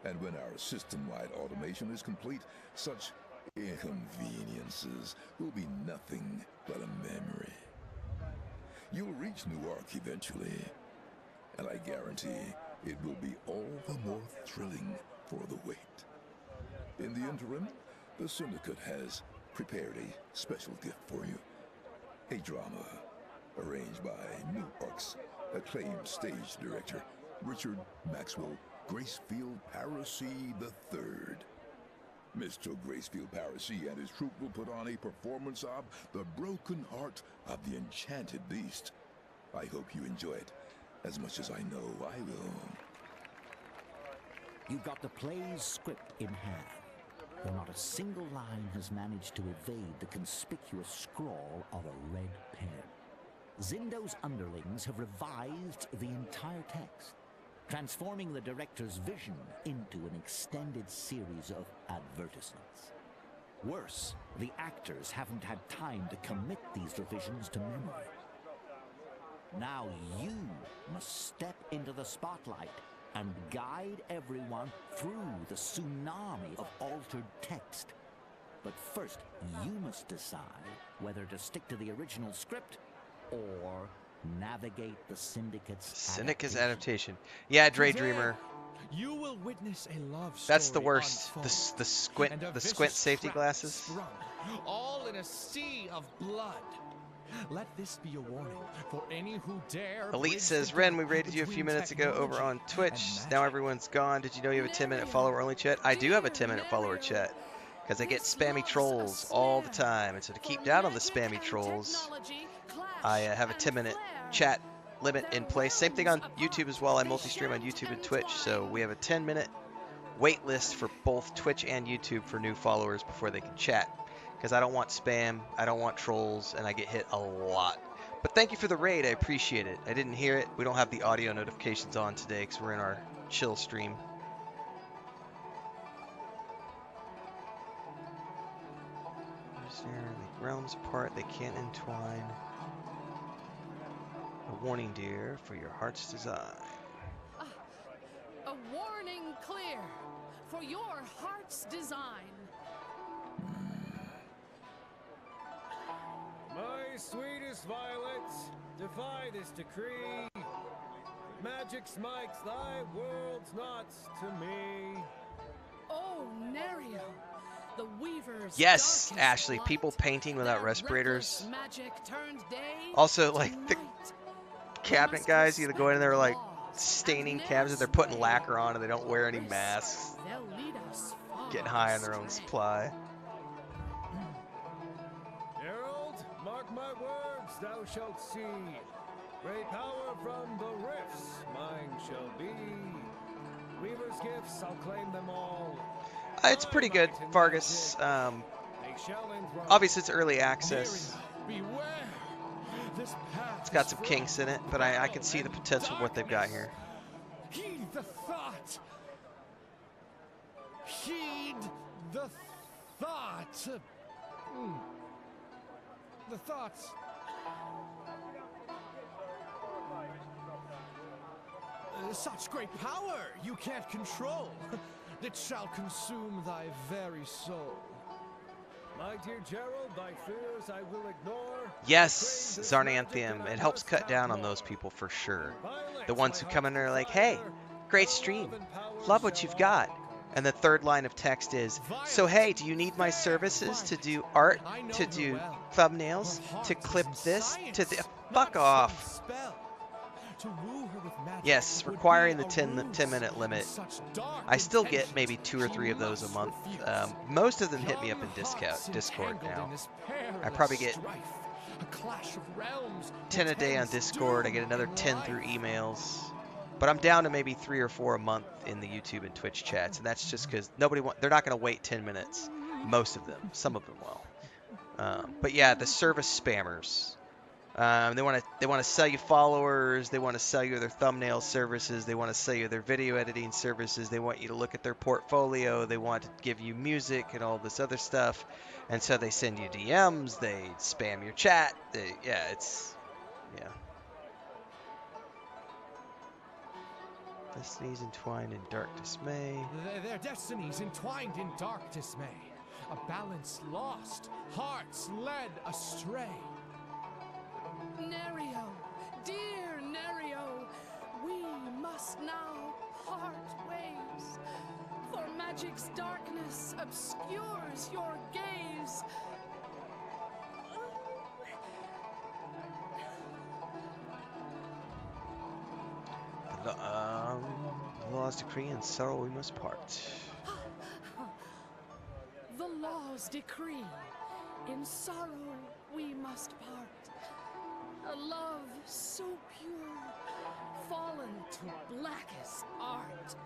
And when our system-wide automation is complete, such inconveniences will be nothing but a memory. You'll reach New Ark eventually, and I guarantee it will be all the more thrilling for the wait. In the interim, the Syndicate has prepared a special gift for you. A drama arranged by New Ark's acclaimed stage director, Richard Maxwell Gracefield Parisi III. Mr. Gracefield Parisi and his troupe will put on a performance of The Broken Heart of the Enchanted Beast. I hope you enjoy it as much as I know I will. You've got the play's script in hand, though not a single line has managed to evade the conspicuous scrawl of a red pen. Zindo's underlings have revised the entire text, transforming the director's vision into an extended series of advertisements. Worse, the actors haven't had time to commit these revisions to memory. Now you must step into the spotlight and guide everyone through the tsunami of altered text. But first, you must decide whether to stick to the original script or navigate the Syndicate's adaptation. Yeah, Daydreamer. You will witness a love story. That's the worst. The squint safety glasses. Sprung, all in a sea of blood. Let this be a warning for any who dare. Elite says, Ren, we rated you a few minutes ago over on Twitch. Now everyone's gone. Did you know you have a 10-minute follower only chat? I do have a 10-minute follower chat because I get spammy trolls all the time. And so to keep down on the spammy trolls, I have a 10-minute chat limit in place. Same thing on YouTube as well. I multi-stream on YouTube and Twitch, so we have a 10-minute wait list for both Twitch and YouTube for new followers before they can chat. Because I don't want spam, I don't want trolls, and I get hit a lot. But thank you for the raid, I appreciate it. I didn't hear it. We don't have the audio notifications on today because we're in our chill stream. Snare the realms apart, they can't entwine. A warning, dear, for your heart's design. A warning clear for your heart's design. My sweetest violets, defy this decree. Magic smites thy world's knots to me. Oh, Nerio, the weaver's Yes, darkest Ashley, light. people painting without Their respirators. reckless magic turned day Also, like, to the night. cabinet guys either go in there like staining and cabinets, or they're putting never lacquer on and they don't wear any risk. masks. They'll lead us Getting far high on their own astray. supply. Herald, mark my words, thou shalt see. Great power from the rifts, mine shall be. Weaver's gifts, I'll claim them all. It's pretty good, Vargas. They shall enthrone. Obviously, it's early access. Beware! This path It's got is some fraught kinks in it, but I can see the potential of what they've got here. Heed the thought. Heed the thought. The thoughts. Such great power you can't control. It shall consume thy very soul. My dear Gerald, thy fears I will ignore. Yes, Zarnanthium. It helps cut down on those people for sure. The ones who come in there like, hey, great stream. Love what you've got. And the third line of text is, so hey, do you need my services to do art, to do thumbnails, to clip this, to the... Fuck off. Yes, requiring the 10-minute limit. I still get maybe 2 or 3 of those a month. Most of them hit me up in Discord now. I probably get 10 a day on Discord. I get another 10 through emails. But I'm down to maybe 3 or 4 a month in the YouTube and Twitch chats, and that's just because they're not going to wait 10 minutes. Most of them. Some of them will. But yeah, the service spammers. They want to sell you followers. They want to sell you their thumbnail services. They want to sell you their video editing services. They want you to look at their portfolio. They want to give you music and all this other stuff. And so they send you DMs. They spam your chat. Yeah. Destinies entwined in dark dismay. Their destinies entwined in dark dismay. A balance lost, hearts led astray. Nerio, dear Nerio, we must now part ways. For magic's darkness obscures your gaze. The law's decree, and sorrow we must part. The law's decree, in sorrow we must part. A love so pure, fallen to blackest art.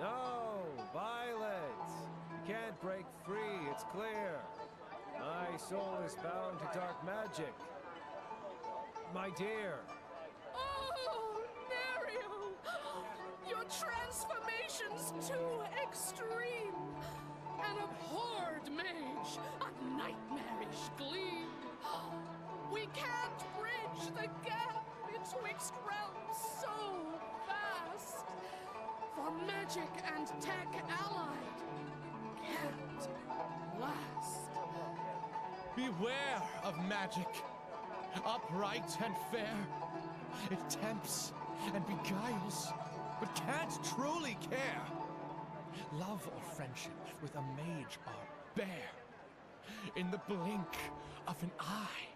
No, Violet. You can't break free, it's clear. My soul is bound to dark magic. My dear. Oh, Nerio! Your transformation's too extreme. An abhorred mage, a nightmarish gleam. We can't bridge the gap betwixt realms so vast. For magic and tech allied can't last. Beware of magic, upright and fair. It tempts and beguiles, but can't truly care. Love or friendship with a mage are bare in the blink of an eye.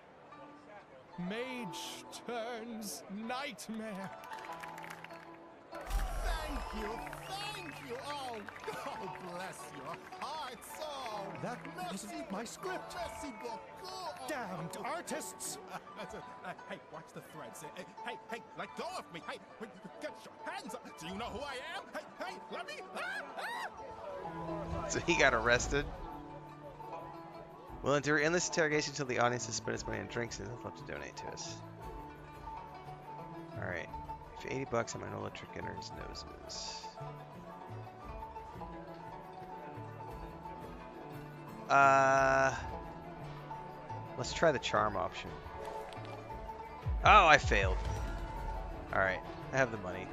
Mage turns nightmare. Thank you. Oh, God bless your heart, so. That wasn't my script. Merci beaucoup. Damned artists! Hey, watch the threads. Hey, let go of me. Hey, get your hands up. Do you know who I am? Hey, let me. So he got arrested. We'll endure endless interrogation until the audience has spent its money on drinks and has left to donate to us. Alright. For $80, I'm an electric enter his noses. Let's try the charm option. Oh, I failed. Alright, I have the money.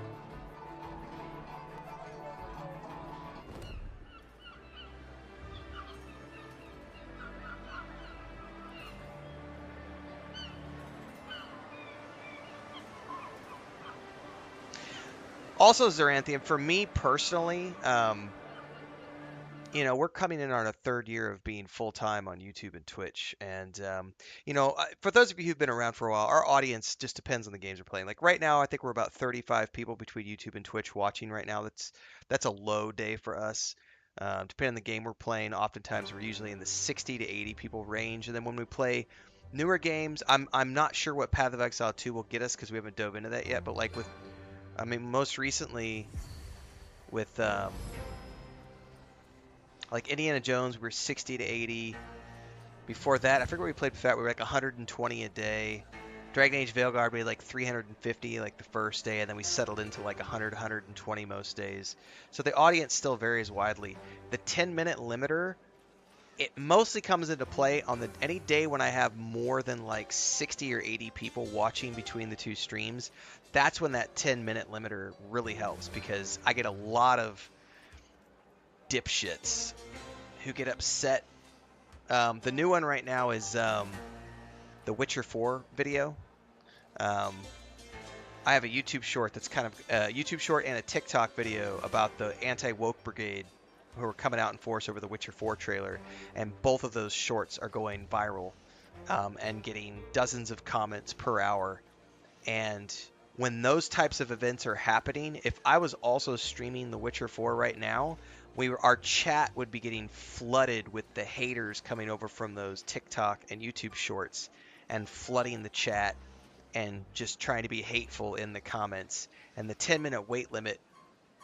Also, Zaranthian, for me personally, you know, we're coming in on a third year of being full time on YouTube and Twitch. And, you know, for those of you who've been around for a while, our audience just depends on the games we're playing. Like right now, I think we're about 35 people between YouTube and Twitch watching right now. That's a low day for us. Depending on the game we're playing, oftentimes we're usually in the 60 to 80 people range. And then when we play newer games, I'm not sure what Path of Exile 2 will get us because we haven't dove into that yet. But like with, I mean, most recently with like Indiana Jones, we were 60 to 80. Before that, I forget what we played before that. We were like 120 a day. Dragon Age Veilguard, we had like 350 like the first day, and then we settled into like 100, 120 most days. So the audience still varies widely. The 10-minute limiter, it mostly comes into play on any day when I have more than like 60 or 80 people watching between the two streams. That's when that 10-minute limiter really helps because I get a lot of dipshits who get upset. The new one right now is the Witcher 4 video. I have a YouTube short that's kind of a YouTube short and a TikTok video about the anti-woke brigade who are coming out in force over the Witcher 4 trailer, and both of those shorts are going viral and getting dozens of comments per hour. And when those types of events are happening, if I was also streaming The Witcher 4 right now, our chat would be getting flooded with the haters coming over from those TikTok and YouTube shorts and flooding the chat and just trying to be hateful in the comments. And the 10-minute wait limit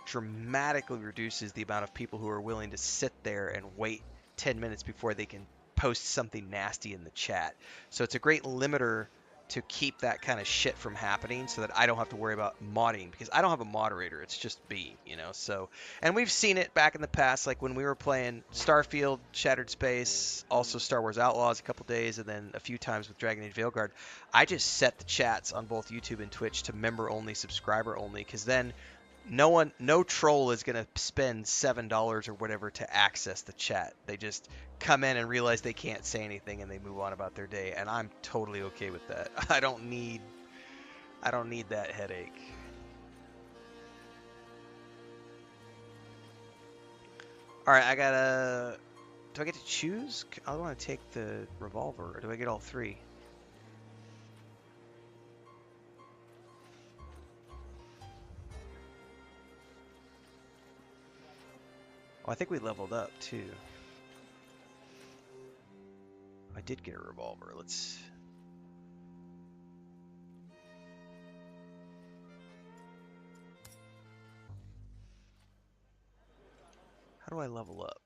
dramatically reduces the amount of people who are willing to sit there and wait 10 minutes before they can post something nasty in the chat. So it's a great limiter to keep that kind of shit from happening so that I don't have to worry about modding because I don't have a moderator. It's just me, you know. So, and we've seen it back in the past, like when we were playing Starfield, Shattered Space, also Star Wars Outlaws a couple days, and then a few times with Dragon Age Veilguard. I just set the chats on both YouTube and Twitch to member only, subscriber only, because then no troll is going to spend $7 or whatever to access the chat. They just come in and realize they can't say anything and they move on about their day, and I'm totally okay with that. I don't need that headache. All right, do I get to choose? I want to take the revolver, or do I get all three? Oh, I think we leveled up too. I did get a revolver. Let's... How do I level up?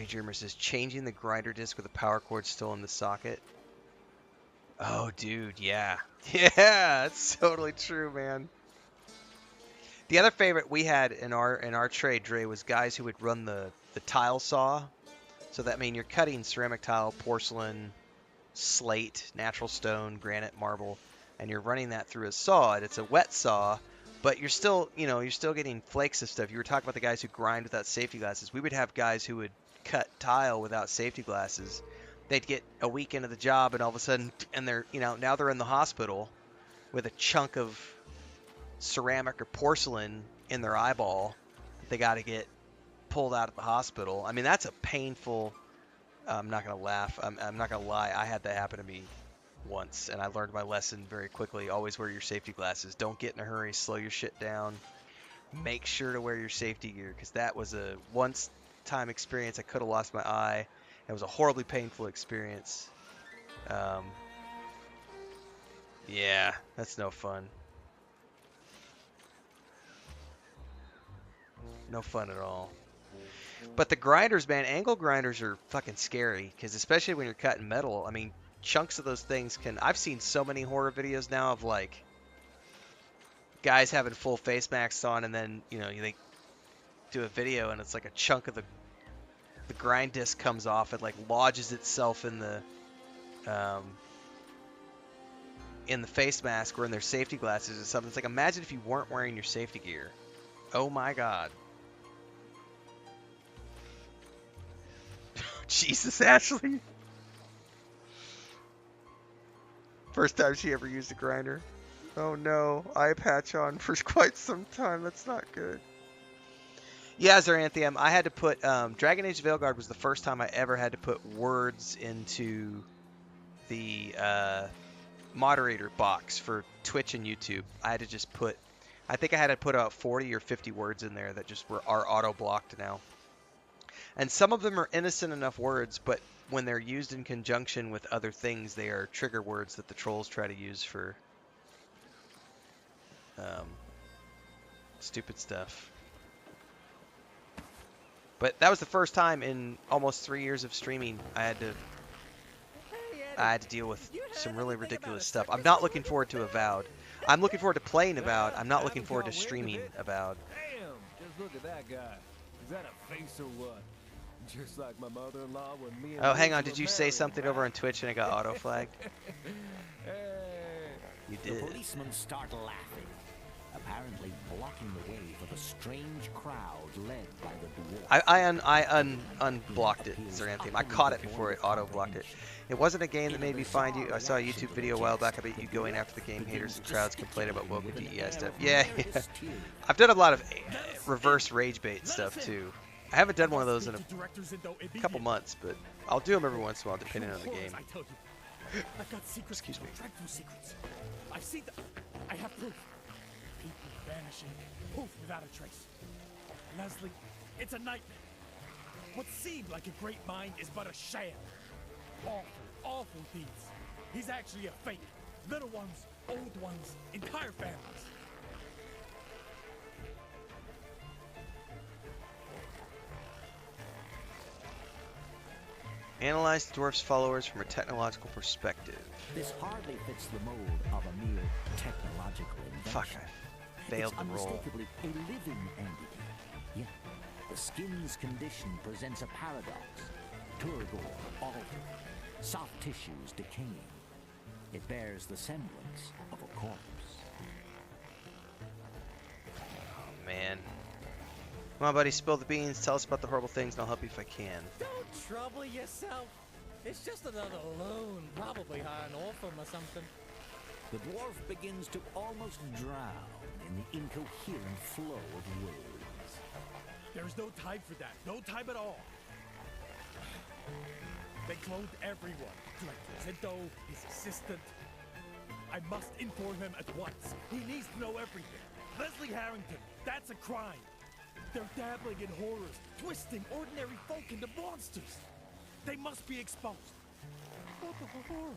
Dreamer says, changing the grinder disc with a power cord still in the socket. Oh, dude, yeah. Yeah, that's totally true, man. The other favorite we had in our trade, Dre, was guys who would run the tile saw. So that means you're cutting ceramic tile, porcelain, slate, natural stone, granite, marble, and you're running that through a saw. And it's a wet saw, but you're still, you're still getting flakes of stuff. You were talking about the guys who grind without safety glasses. We would have guys who would cut tile without safety glasses. They'd get a week into the job, and all of a sudden, and they're, now they're in the hospital with a chunk of ceramic or porcelain in their eyeball that they got to get pulled out of the hospital. I mean, that's a painful... I'm not going to laugh. I'm not going to lie. I had that happen to me once, and I learned my lesson very quickly. Always wear your safety glasses. Don't get in a hurry. Slow your shit down. Make sure to wear your safety gear, because that was a once-time experience. I could have lost my eye. It was a horribly painful experience. Yeah, that's no fun. No fun at all. But the grinders, man, angle grinders are fucking scary, because especially when you're cutting metal, I mean, chunks of those things can... I've seen so many horror videos now of, like, guys having full face masks on, and then, you know, they do a video, and it's like a chunk of the grind disc comes off, and, like, lodges itself in the face mask or in their safety glasses or something. It's like, imagine if you weren't wearing your safety gear. Oh my god. Jesus, Ashley. First time she ever used a grinder. Oh no, eye patch on for quite some time. That's not good. Yeah, Zaranthium, I had to put... Dragon Age Veilguard was the first time I ever had to put words into the moderator box for Twitch and YouTube. I had to just put... I think I had to put about 40 or 50 words in there that just are auto-blocked now. And some of them are innocent enough words, but when they're used in conjunction with other things, they are trigger words that the trolls try to use for stupid stuff. But that was the first time in almost 3 years of streaming I had to deal with some really ridiculous stuff. I'm not looking forward to Avowed. I'm looking forward to playing Avowed. I'm not looking forward to streaming Avowed. Damn! Just look at that guy. Is that a face or what? Just like my mother-in-law when me and... Oh, hang on. Did you say something over on Twitch and it got auto-flagged? You did. The policemen start laughing, apparently blocking the way for the strange crowd led by the dwarf. I unblocked it, Zaranthium. I caught it before it auto-blocked it. It wasn't a game that made me find you. I saw a YouTube video a while back about you going after the game haters and crowds complaining about woke DEI stuff. Yeah. I've done a lot of reverse rage bait stuff too. I haven't done one of those in a couple months, but I'll do them every once in a while depending on the game. I've got secrets. Excuse me. Dreadful secrets. I've seen them. I have proof. People vanishing. Poof, without a trace. Leslie, it's a nightmare. What seemed like a great mind is but a sham. Awful, awful deeds. He's actually a fake. Little ones, old ones, entire families. Analyze the dwarf's followers from a technological perspective. This hardly fits the mold of a mere technological invention. Fuck, I failed the roll. Unmistakably a living entity. Yet, the skin's condition presents a paradox. Turgor altered, soft tissues decaying. It bears the semblance of a corpse. Oh, man. Come on, buddy, spill the beans. Tell us about the horrible things, and I'll help you if I can. Don't trouble yourself. It's just another loon, probably high on orphan or something. The dwarf begins to almost drown in the incoherent flow of words. There's no time for that. No time at all. They cloned everyone. Zinto, his assistant. I must inform him at once. He needs to know everything. Leslie Harrington, that's a crime. They're dabbling in horrors, twisting ordinary folk into monsters. They must be exposed. What the horror?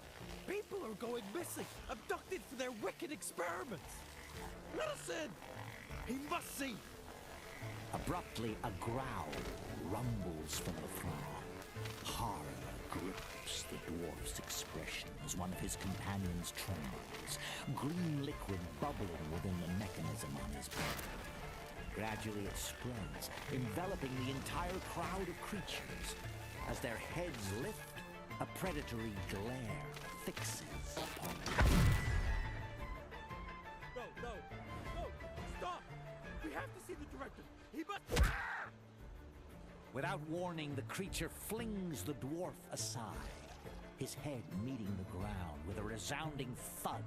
People are going missing, abducted for their wicked experiments. Let us in. He must see. Abruptly, a growl rumbles from the throng. Horror grips the dwarf's expression as one of his companions trembles, green liquid bubbling within the mechanism on his back. Gradually it spreads, enveloping the entire crowd of creatures. As their heads lift, a predatory glare fixes upon them. No, stop! We have to see the director. He must... Without warning, the creature flings the dwarf aside, his head meeting the ground with a resounding thud.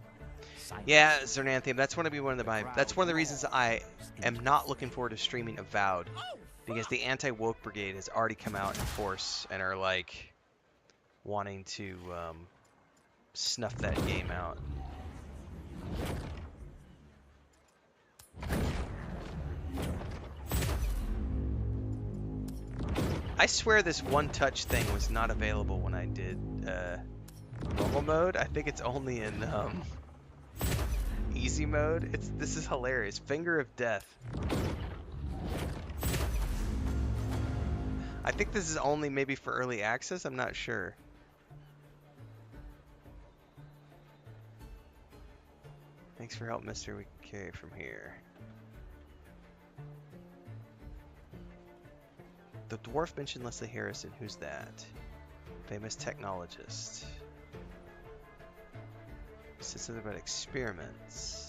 Yeah, Zernanthium, that's one of the reasons I am not looking forward to streaming Avowed, because the anti-woke brigade has already come out in force and are like wanting to snuff that game out. I swear this one-touch thing was not available when I did normal mode. I think it's only in easy mode. This is hilarious. Finger of Death. I think this is only maybe for early access. I'm not sure. Thanks for help, mister. We can carry from here. The dwarf mentioned Leslie Harrison. Who's that? Famous technologist. Said something about experiments.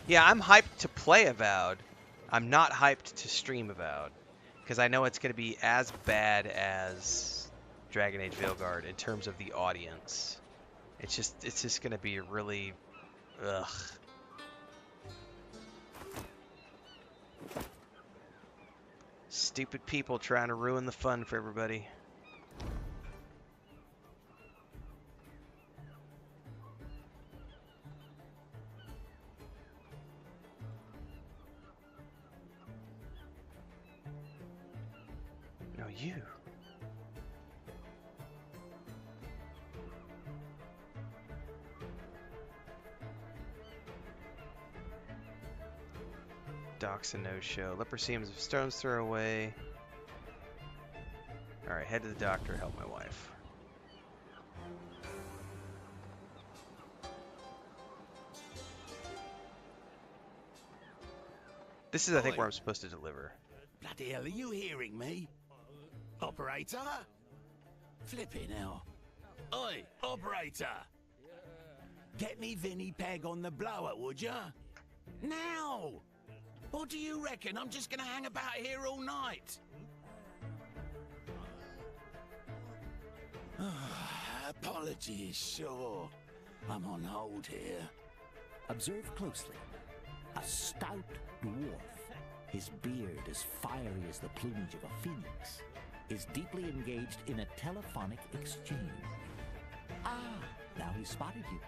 Yeah, I'm hyped to play Avowed. I'm not hyped to stream Avowed, because I know it's going to be as bad as Dragon Age Veilguard in terms of the audience. It's just going to be really, ugh. Stupid people trying to ruin the fun for everybody. No, you. Doc's a no-show. Leprosy stones throw away. Alright, head to the doctor, help my wife. This is, I think, where I'm supposed to deliver. Bloody hell, are you hearing me? Operator? Flipping hell. Oi, operator! Get me Vinny Peg on the blower, would ya? Now! Or do you reckon I'm just gonna hang about here all night? Apologies, sure. I'm on hold here. Observe closely. A stout dwarf, his beard as fiery as the plumage of a phoenix, is deeply engaged in a telephonic exchange. Ah, now he spotted you.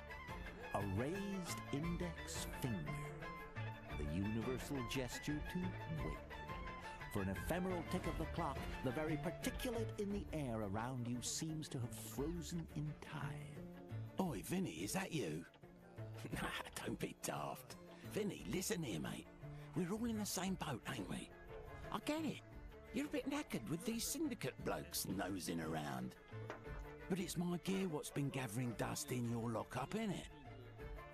A raised index finger. The universal gesture to wait. For an ephemeral tick of the clock, the very particulate in the air around you seems to have frozen in time. Oi, Vinny, is that you? Nah, don't be daft. Vinny, listen here, mate. We're all in the same boat, ain't we? I get it. You're a bit knackered with these Syndicate blokes nosing around. But it's my gear what's been gathering dust in your lockup, innit?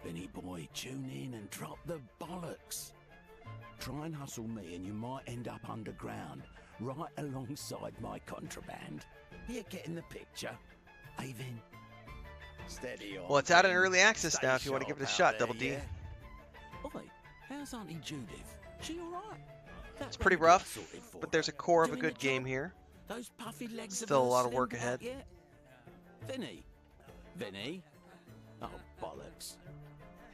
Vinny boy, tune in and drop the bollocks. Try and hustle me and you might end up underground, right alongside my contraband. You getting the picture? Hey, Vin? Steady on. Well, it's out in early access now if you want to give it a shot, Double D. Yeah? Oi, how's Auntie Judith? She alright? It's pretty rough, but there's a core of a good game here. Those puffy legs Still a lot of work ahead. Vinny? Vinny? Oh, bollocks.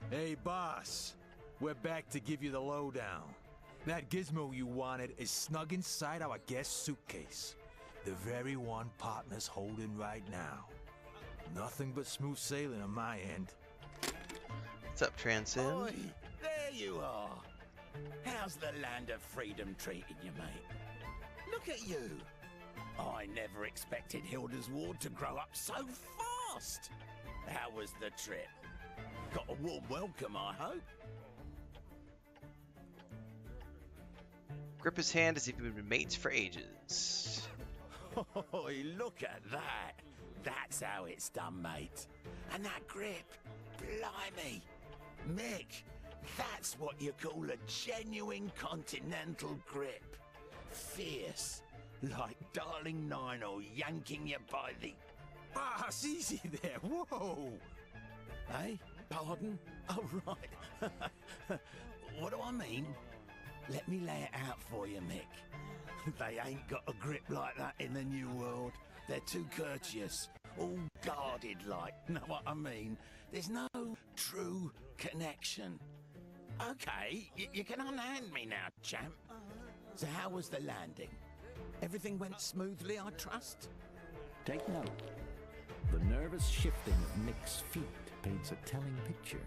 Hey, boss. We're back to give you the lowdown. That gizmo you wanted is snug inside our guest suitcase. The very one partner's holding right now. Nothing but smooth sailing on my end. What's up, Transcend? Oi, there you are. How's the land of freedom treating you, mate? Look at you. I never expected Hilda's ward to grow up so fast. How was the trip? Got a warm welcome, I hope. Grip his hand as if we've been mates for ages. Oh, look at that. That's how it's done, mate. And that grip, blimey. Mick, that's what you call a genuine continental grip. Fierce, like Darling Nino yanking you by the... Ah, it's easy there, whoa! Hey, pardon? Oh, right. What do I mean? Let me lay it out for you, Mick. They ain't got a grip like that in the New World. They're too courteous, all guarded like, know what I mean? There's no true connection. Okay, you can unhand me now, champ. So how was the landing? Everything went smoothly, I trust? Take note. The nervous shifting of Mick's feet paints a telling picture.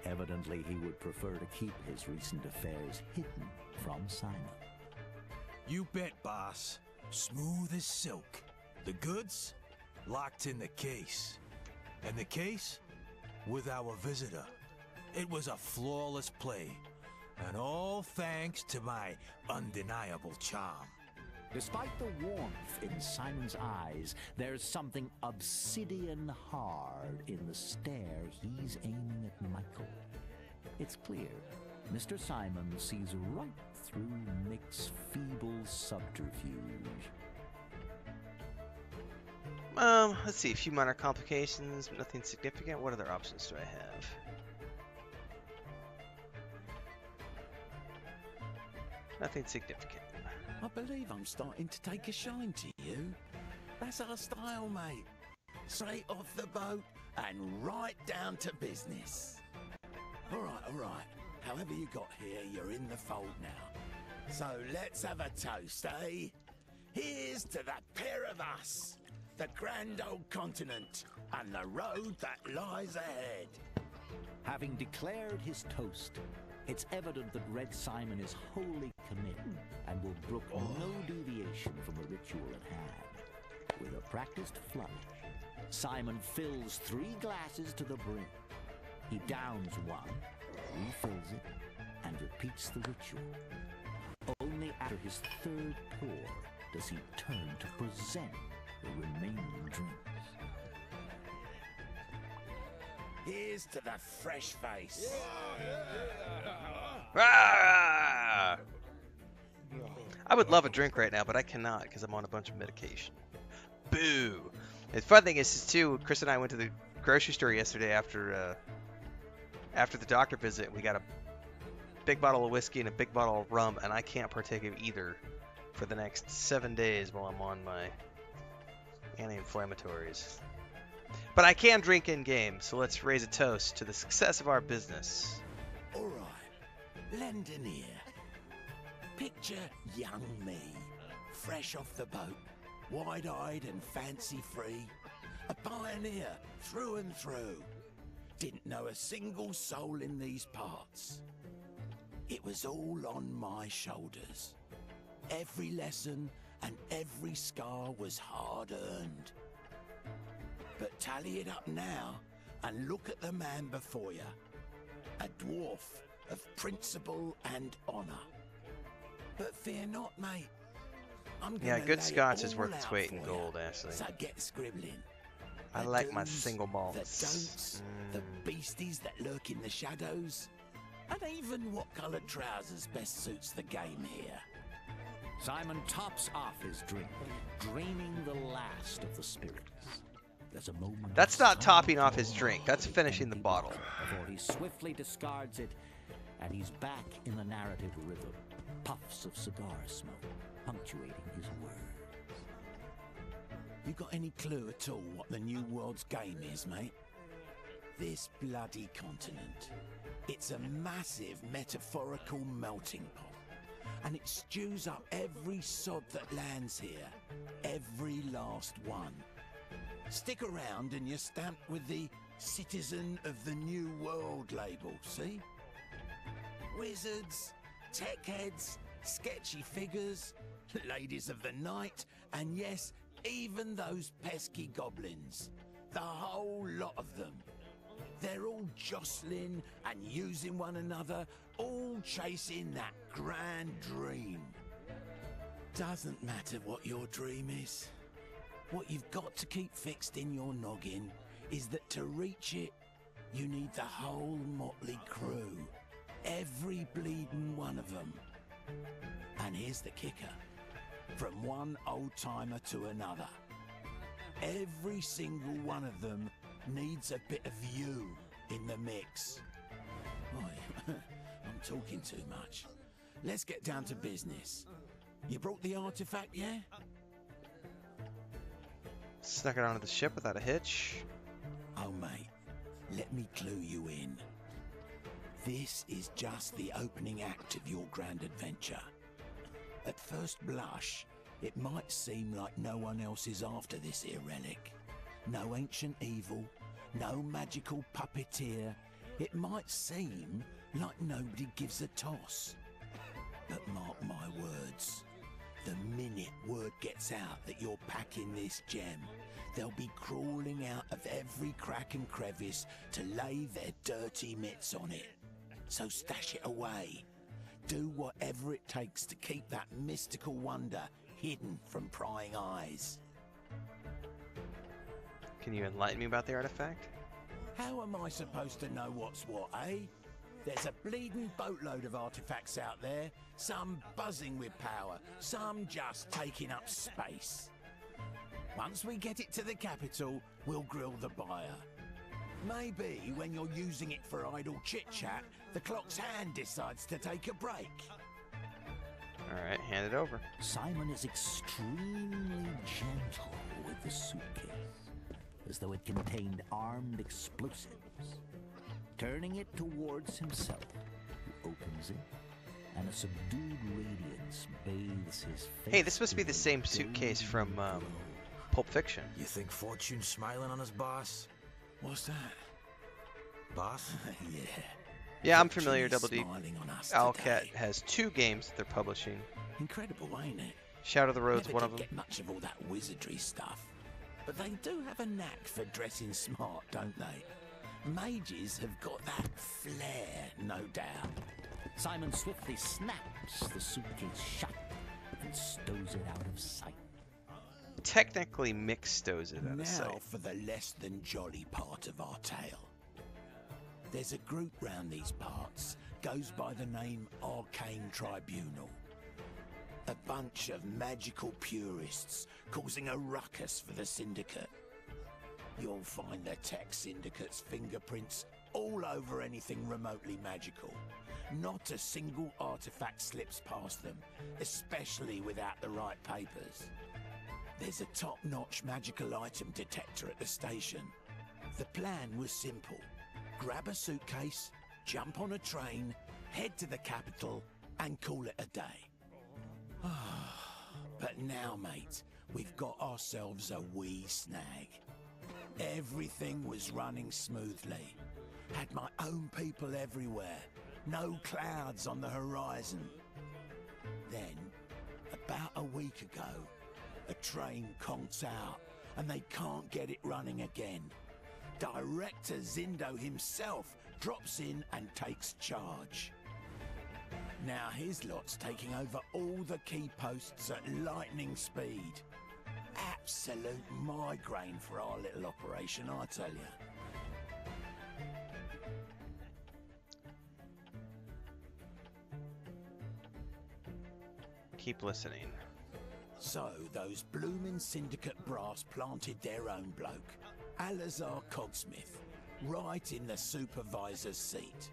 Evidently, he would prefer to keep his recent affairs hidden from Simon. You bet, boss. Smooth as silk. The goods? Locked in the case. And the case? With our visitor. It was a flawless play. And all thanks to my undeniable charm. Despite the warmth in Simon's eyes, there's something obsidian hard in the stare he's aiming at Michael. It's clear Mr. Simon sees right through Mick's feeble subterfuge. Let's see, a few minor complications, but nothing significant. What other options do I have? Nothing significant. I believe I'm starting to take a shine to you. That's our style, mate. Straight off the boat and right down to business. All right. However you got here, you're in the fold now. So let's have a toast, eh? Here's to that pair of us, the grand old continent, and the road that lies ahead. Having declared his toast, it's evident that Red Simon is wholly committed and will brook no deviation from the ritual at hand. With a practiced flourish, Simon fills 3 glasses to the brim. He downs one, refills it, and repeats the ritual. Only after his 3rd pour does he turn to present the remaining drinks. Here's to the fresh face. Ah! I would love a drink right now, but I cannot because I'm on a bunch of medication. Boo! The fun thing is too, Chris and I went to the grocery store yesterday after the doctor visit, and we got a big bottle of whiskey and a big bottle of rum, and I can't partake of either for the next 7 days while I'm on my anti-inflammatories. But I can drink in-game, so let's raise a toast to the success of our business. All right, lend an ear. Picture young me, fresh off the boat, wide-eyed and fancy-free, a pioneer through and through. Didn't know a single soul in these parts. It was all on my shoulders. Every lesson and every scar was hard-earned. But tally it up now and look at the man before you. A dwarf of principle and honor. But fear not, mate. Yeah, good scotch is worth its weight in gold, Ashley. So get scribbling. I like my single malts. The don'ts, the beasties that lurk in the shadows, and even what coloured trousers best suits the game here. Simon tops off his drink, draining the last of the spirits. There's a moment. That's not topping off his drink. That's finishing the bottle. Before he swiftly discards it, and he's back in the narrative rhythm. Puffs of cigar smoke punctuating his words. You got any clue at all what the New World's game is, mate? This bloody continent. It's a massive metaphorical melting pot. And it stews up every sod that lands here. Every last one. Stick around and you're stamped with the Citizen of the New World label, see? Wizards, tech heads, sketchy figures, ladies of the night, and yes, even those pesky goblins. The whole lot of them. They're all jostling and using one another, all chasing that grand dream. Doesn't matter what your dream is. What you've got to keep fixed in your noggin is that to reach it, you need the whole motley crew. Every bleeding one of them. And here's the kicker. From one old-timer to another. Every single one of them needs a bit of you in the mix. Oi, I'm talking too much. Let's get down to business. You brought the artifact, yeah? Snuck it onto the ship without a hitch. Oh, mate, let me clue you in. This is just the opening act of your grand adventure. At first blush, It might seem like no one else is after this here relic. No ancient evil, no magical puppeteer. It might seem like nobody gives a toss. But mark my words, the minute word gets out that you're packing this gem, they'll be crawling out of every crack and crevice to lay their dirty mitts on it. So stash it away. Do whatever it takes to keep that mystical wonder hidden from prying eyes. Can you enlighten me about the artifact? How am I supposed to know what's what, eh? There's a bleeding boatload of artifacts out there, some buzzing with power, some just taking up space. Once we get it to the capital, we'll grill the buyer. Maybe when you're using it for idle chit-chat, the clock's hand decides to take a break. Alright, hand it over. Simon is extremely gentle with the suitcase, as though it contained armed explosives. Turning it towards himself, he opens it, and a subdued radiance bathes his face. Hey, this must be the same suitcase from Pulp Fiction. You think Fortune's smiling on his boss? What's that? Boss? Yeah. Yeah, I'm familiar, Double D. Smiling on us Owlcat today. has 2 games that they're publishing. Incredible, ain't it? Shadow of the Road's Never one did of them. get much of all that wizardry stuff. But they do have a knack for dressing smart, don't they? Mages have got that flair, no doubt. Simon swiftly snaps the suitcase shut and stows it out of sight. Technically, Mick stows it out Now of sight. for the less than jolly part of our tale. There's a group round these parts, goes by the name Arcane Tribunal. A bunch of magical purists causing a ruckus for the Syndicate. You'll find the Tech Syndicate's fingerprints all over anything remotely magical. Not a single artifact slips past them, especially without the right papers. There's a top-notch magical item detector at the station. The plan was simple. Grab a suitcase, jump on a train, head to the capital, and call it a day. But now, mate, we've got ourselves a wee snag. Everything was running smoothly. Had my own people everywhere. No clouds on the horizon. Then, about a week ago, a train conks out and they can't get it running again. Director Zindo himself drops in and takes charge. Now his lot's taking over all the key posts at lightning speed. Absolute migraine for our little operation, I tell you. Keep listening. So those bloomin' Syndicate brass planted their own bloke, Alazar Cogsmith, right in the supervisor's seat.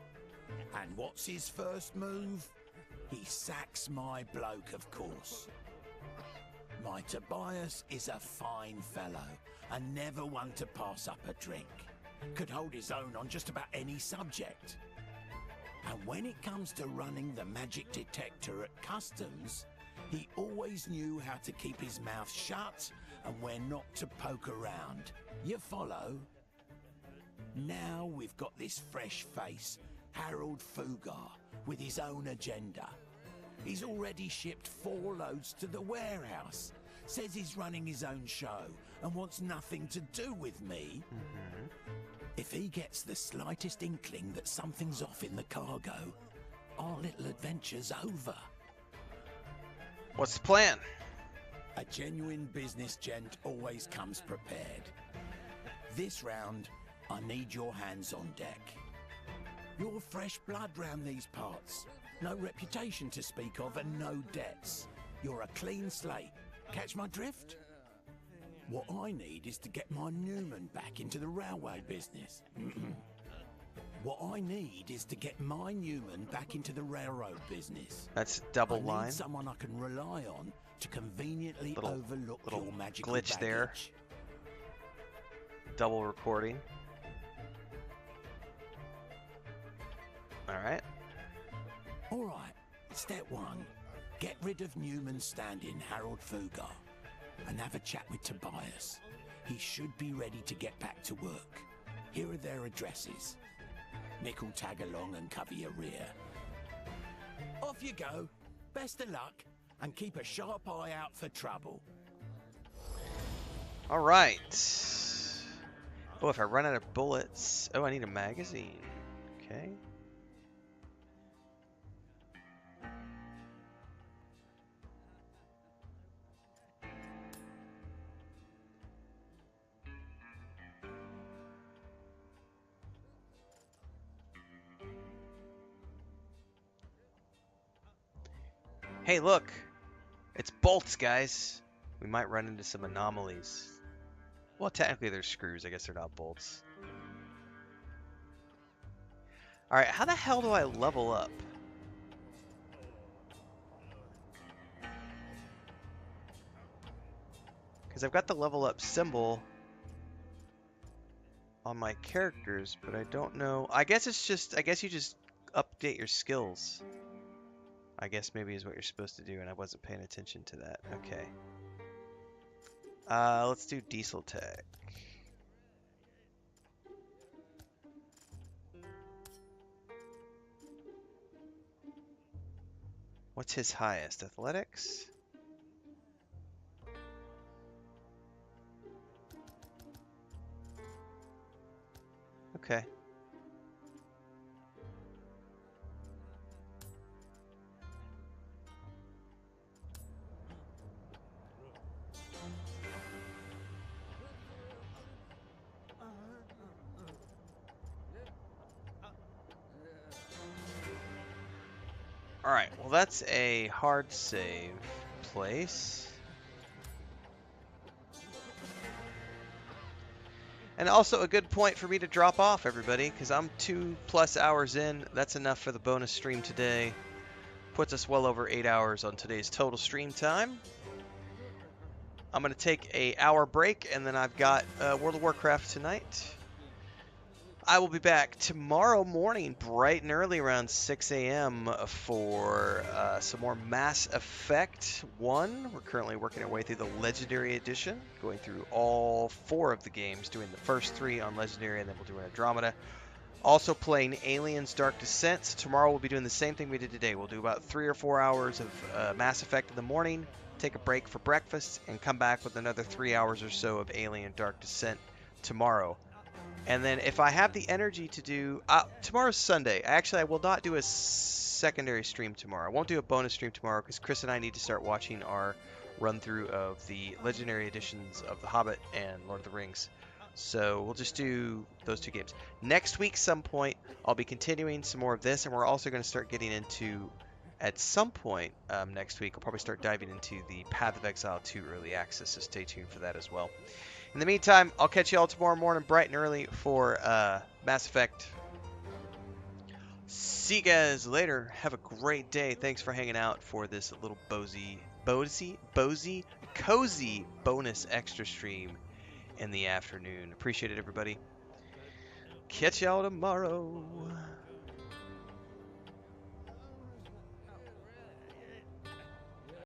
And what's his first move? He sacks my bloke, of course. My Tobias is a fine fellow, and never one to pass up a drink. Could hold his own on just about any subject. And when it comes to running the magic detector at customs, he always knew how to keep his mouth shut and when not to poke around. You follow? Now we've got this fresh face, Harold Fugar, with his own agenda. He's already shipped 4 loads to the warehouse, says he's running his own show and wants nothing to do with me. If he gets the slightest inkling that something's off in the cargo, our little adventure's over. What's the plan? A genuine business gent always comes prepared. This round, I need your hands on deck. You're fresh blood round these parts. No reputation to speak of and no debts. You're a clean slate. Catch my drift? What I need is to get my Newman back into the railway business. What I need is to get my Newman back into the railroad business. That's double I need line. someone I can rely on to conveniently overlook your magical glitch baggage. there. Double recording. All right. All right. Step 1. get rid of Newman's stand-in, Harold Fugar, and have a chat with Tobias. He should be ready to get back to work. Here are their addresses. Nick will tag along and cover your rear. Off you go. Best of luck, and keep a sharp eye out for trouble. All right. Oh, if I run out of bullets... Oh, I need a magazine. Okay. Hey, look! It's bolts, guys! We might run into some anomalies. Well, technically they're screws. I guess they're not bolts. Alright, how the hell do I level up? Because I've got the level up symbol on my characters, but I don't know. I guess it's just, I guess you just update your skills. I guess maybe is what you're supposed to do, and I wasn't paying attention to that. Okay. Let's do Diesel Tech. What's his highest? Athletics? Okay. Alright, well that's a hard save place. And also a good point for me to drop off, everybody, because I'm 2+ hours in. That's enough for the bonus stream today. Puts us well over 8 hours on today's total stream time. I'm going to take an hour break, and then I've got World of Warcraft tonight. I will be back tomorrow morning, bright and early, around 6 a.m. for some more Mass Effect 1. We're currently working our way through the Legendary Edition, going through all 4 of the games, doing the first 3 on Legendary, and then we'll do an Andromeda. Also playing Aliens Dark Descent. So tomorrow we'll be doing the same thing we did today. We'll do about 3 or 4 hours of Mass Effect in the morning, take a break for breakfast, and come back with another 3 hours or so of Alien Dark Descent tomorrow. And then if I have the energy to do... tomorrow's Sunday. Actually, I will not do a secondary stream tomorrow. I won't do a bonus stream tomorrow because Chris and I need to start watching our run-through of the Legendary Editions of The Hobbit and Lord of the Rings. So we'll just do those 2 games. Next week, some point, I'll be continuing some more of this, and we're also going to start getting into... At some point next week, I'll probably start diving into the Path of Exile 2 Early Access, so stay tuned for that as well. In the meantime, I'll catch you all tomorrow morning bright and early for Mass Effect. See you guys later. Have a great day. Thanks for hanging out for this little cozy bonus extra stream in the afternoon. Appreciate it, everybody. Catch y'all tomorrow.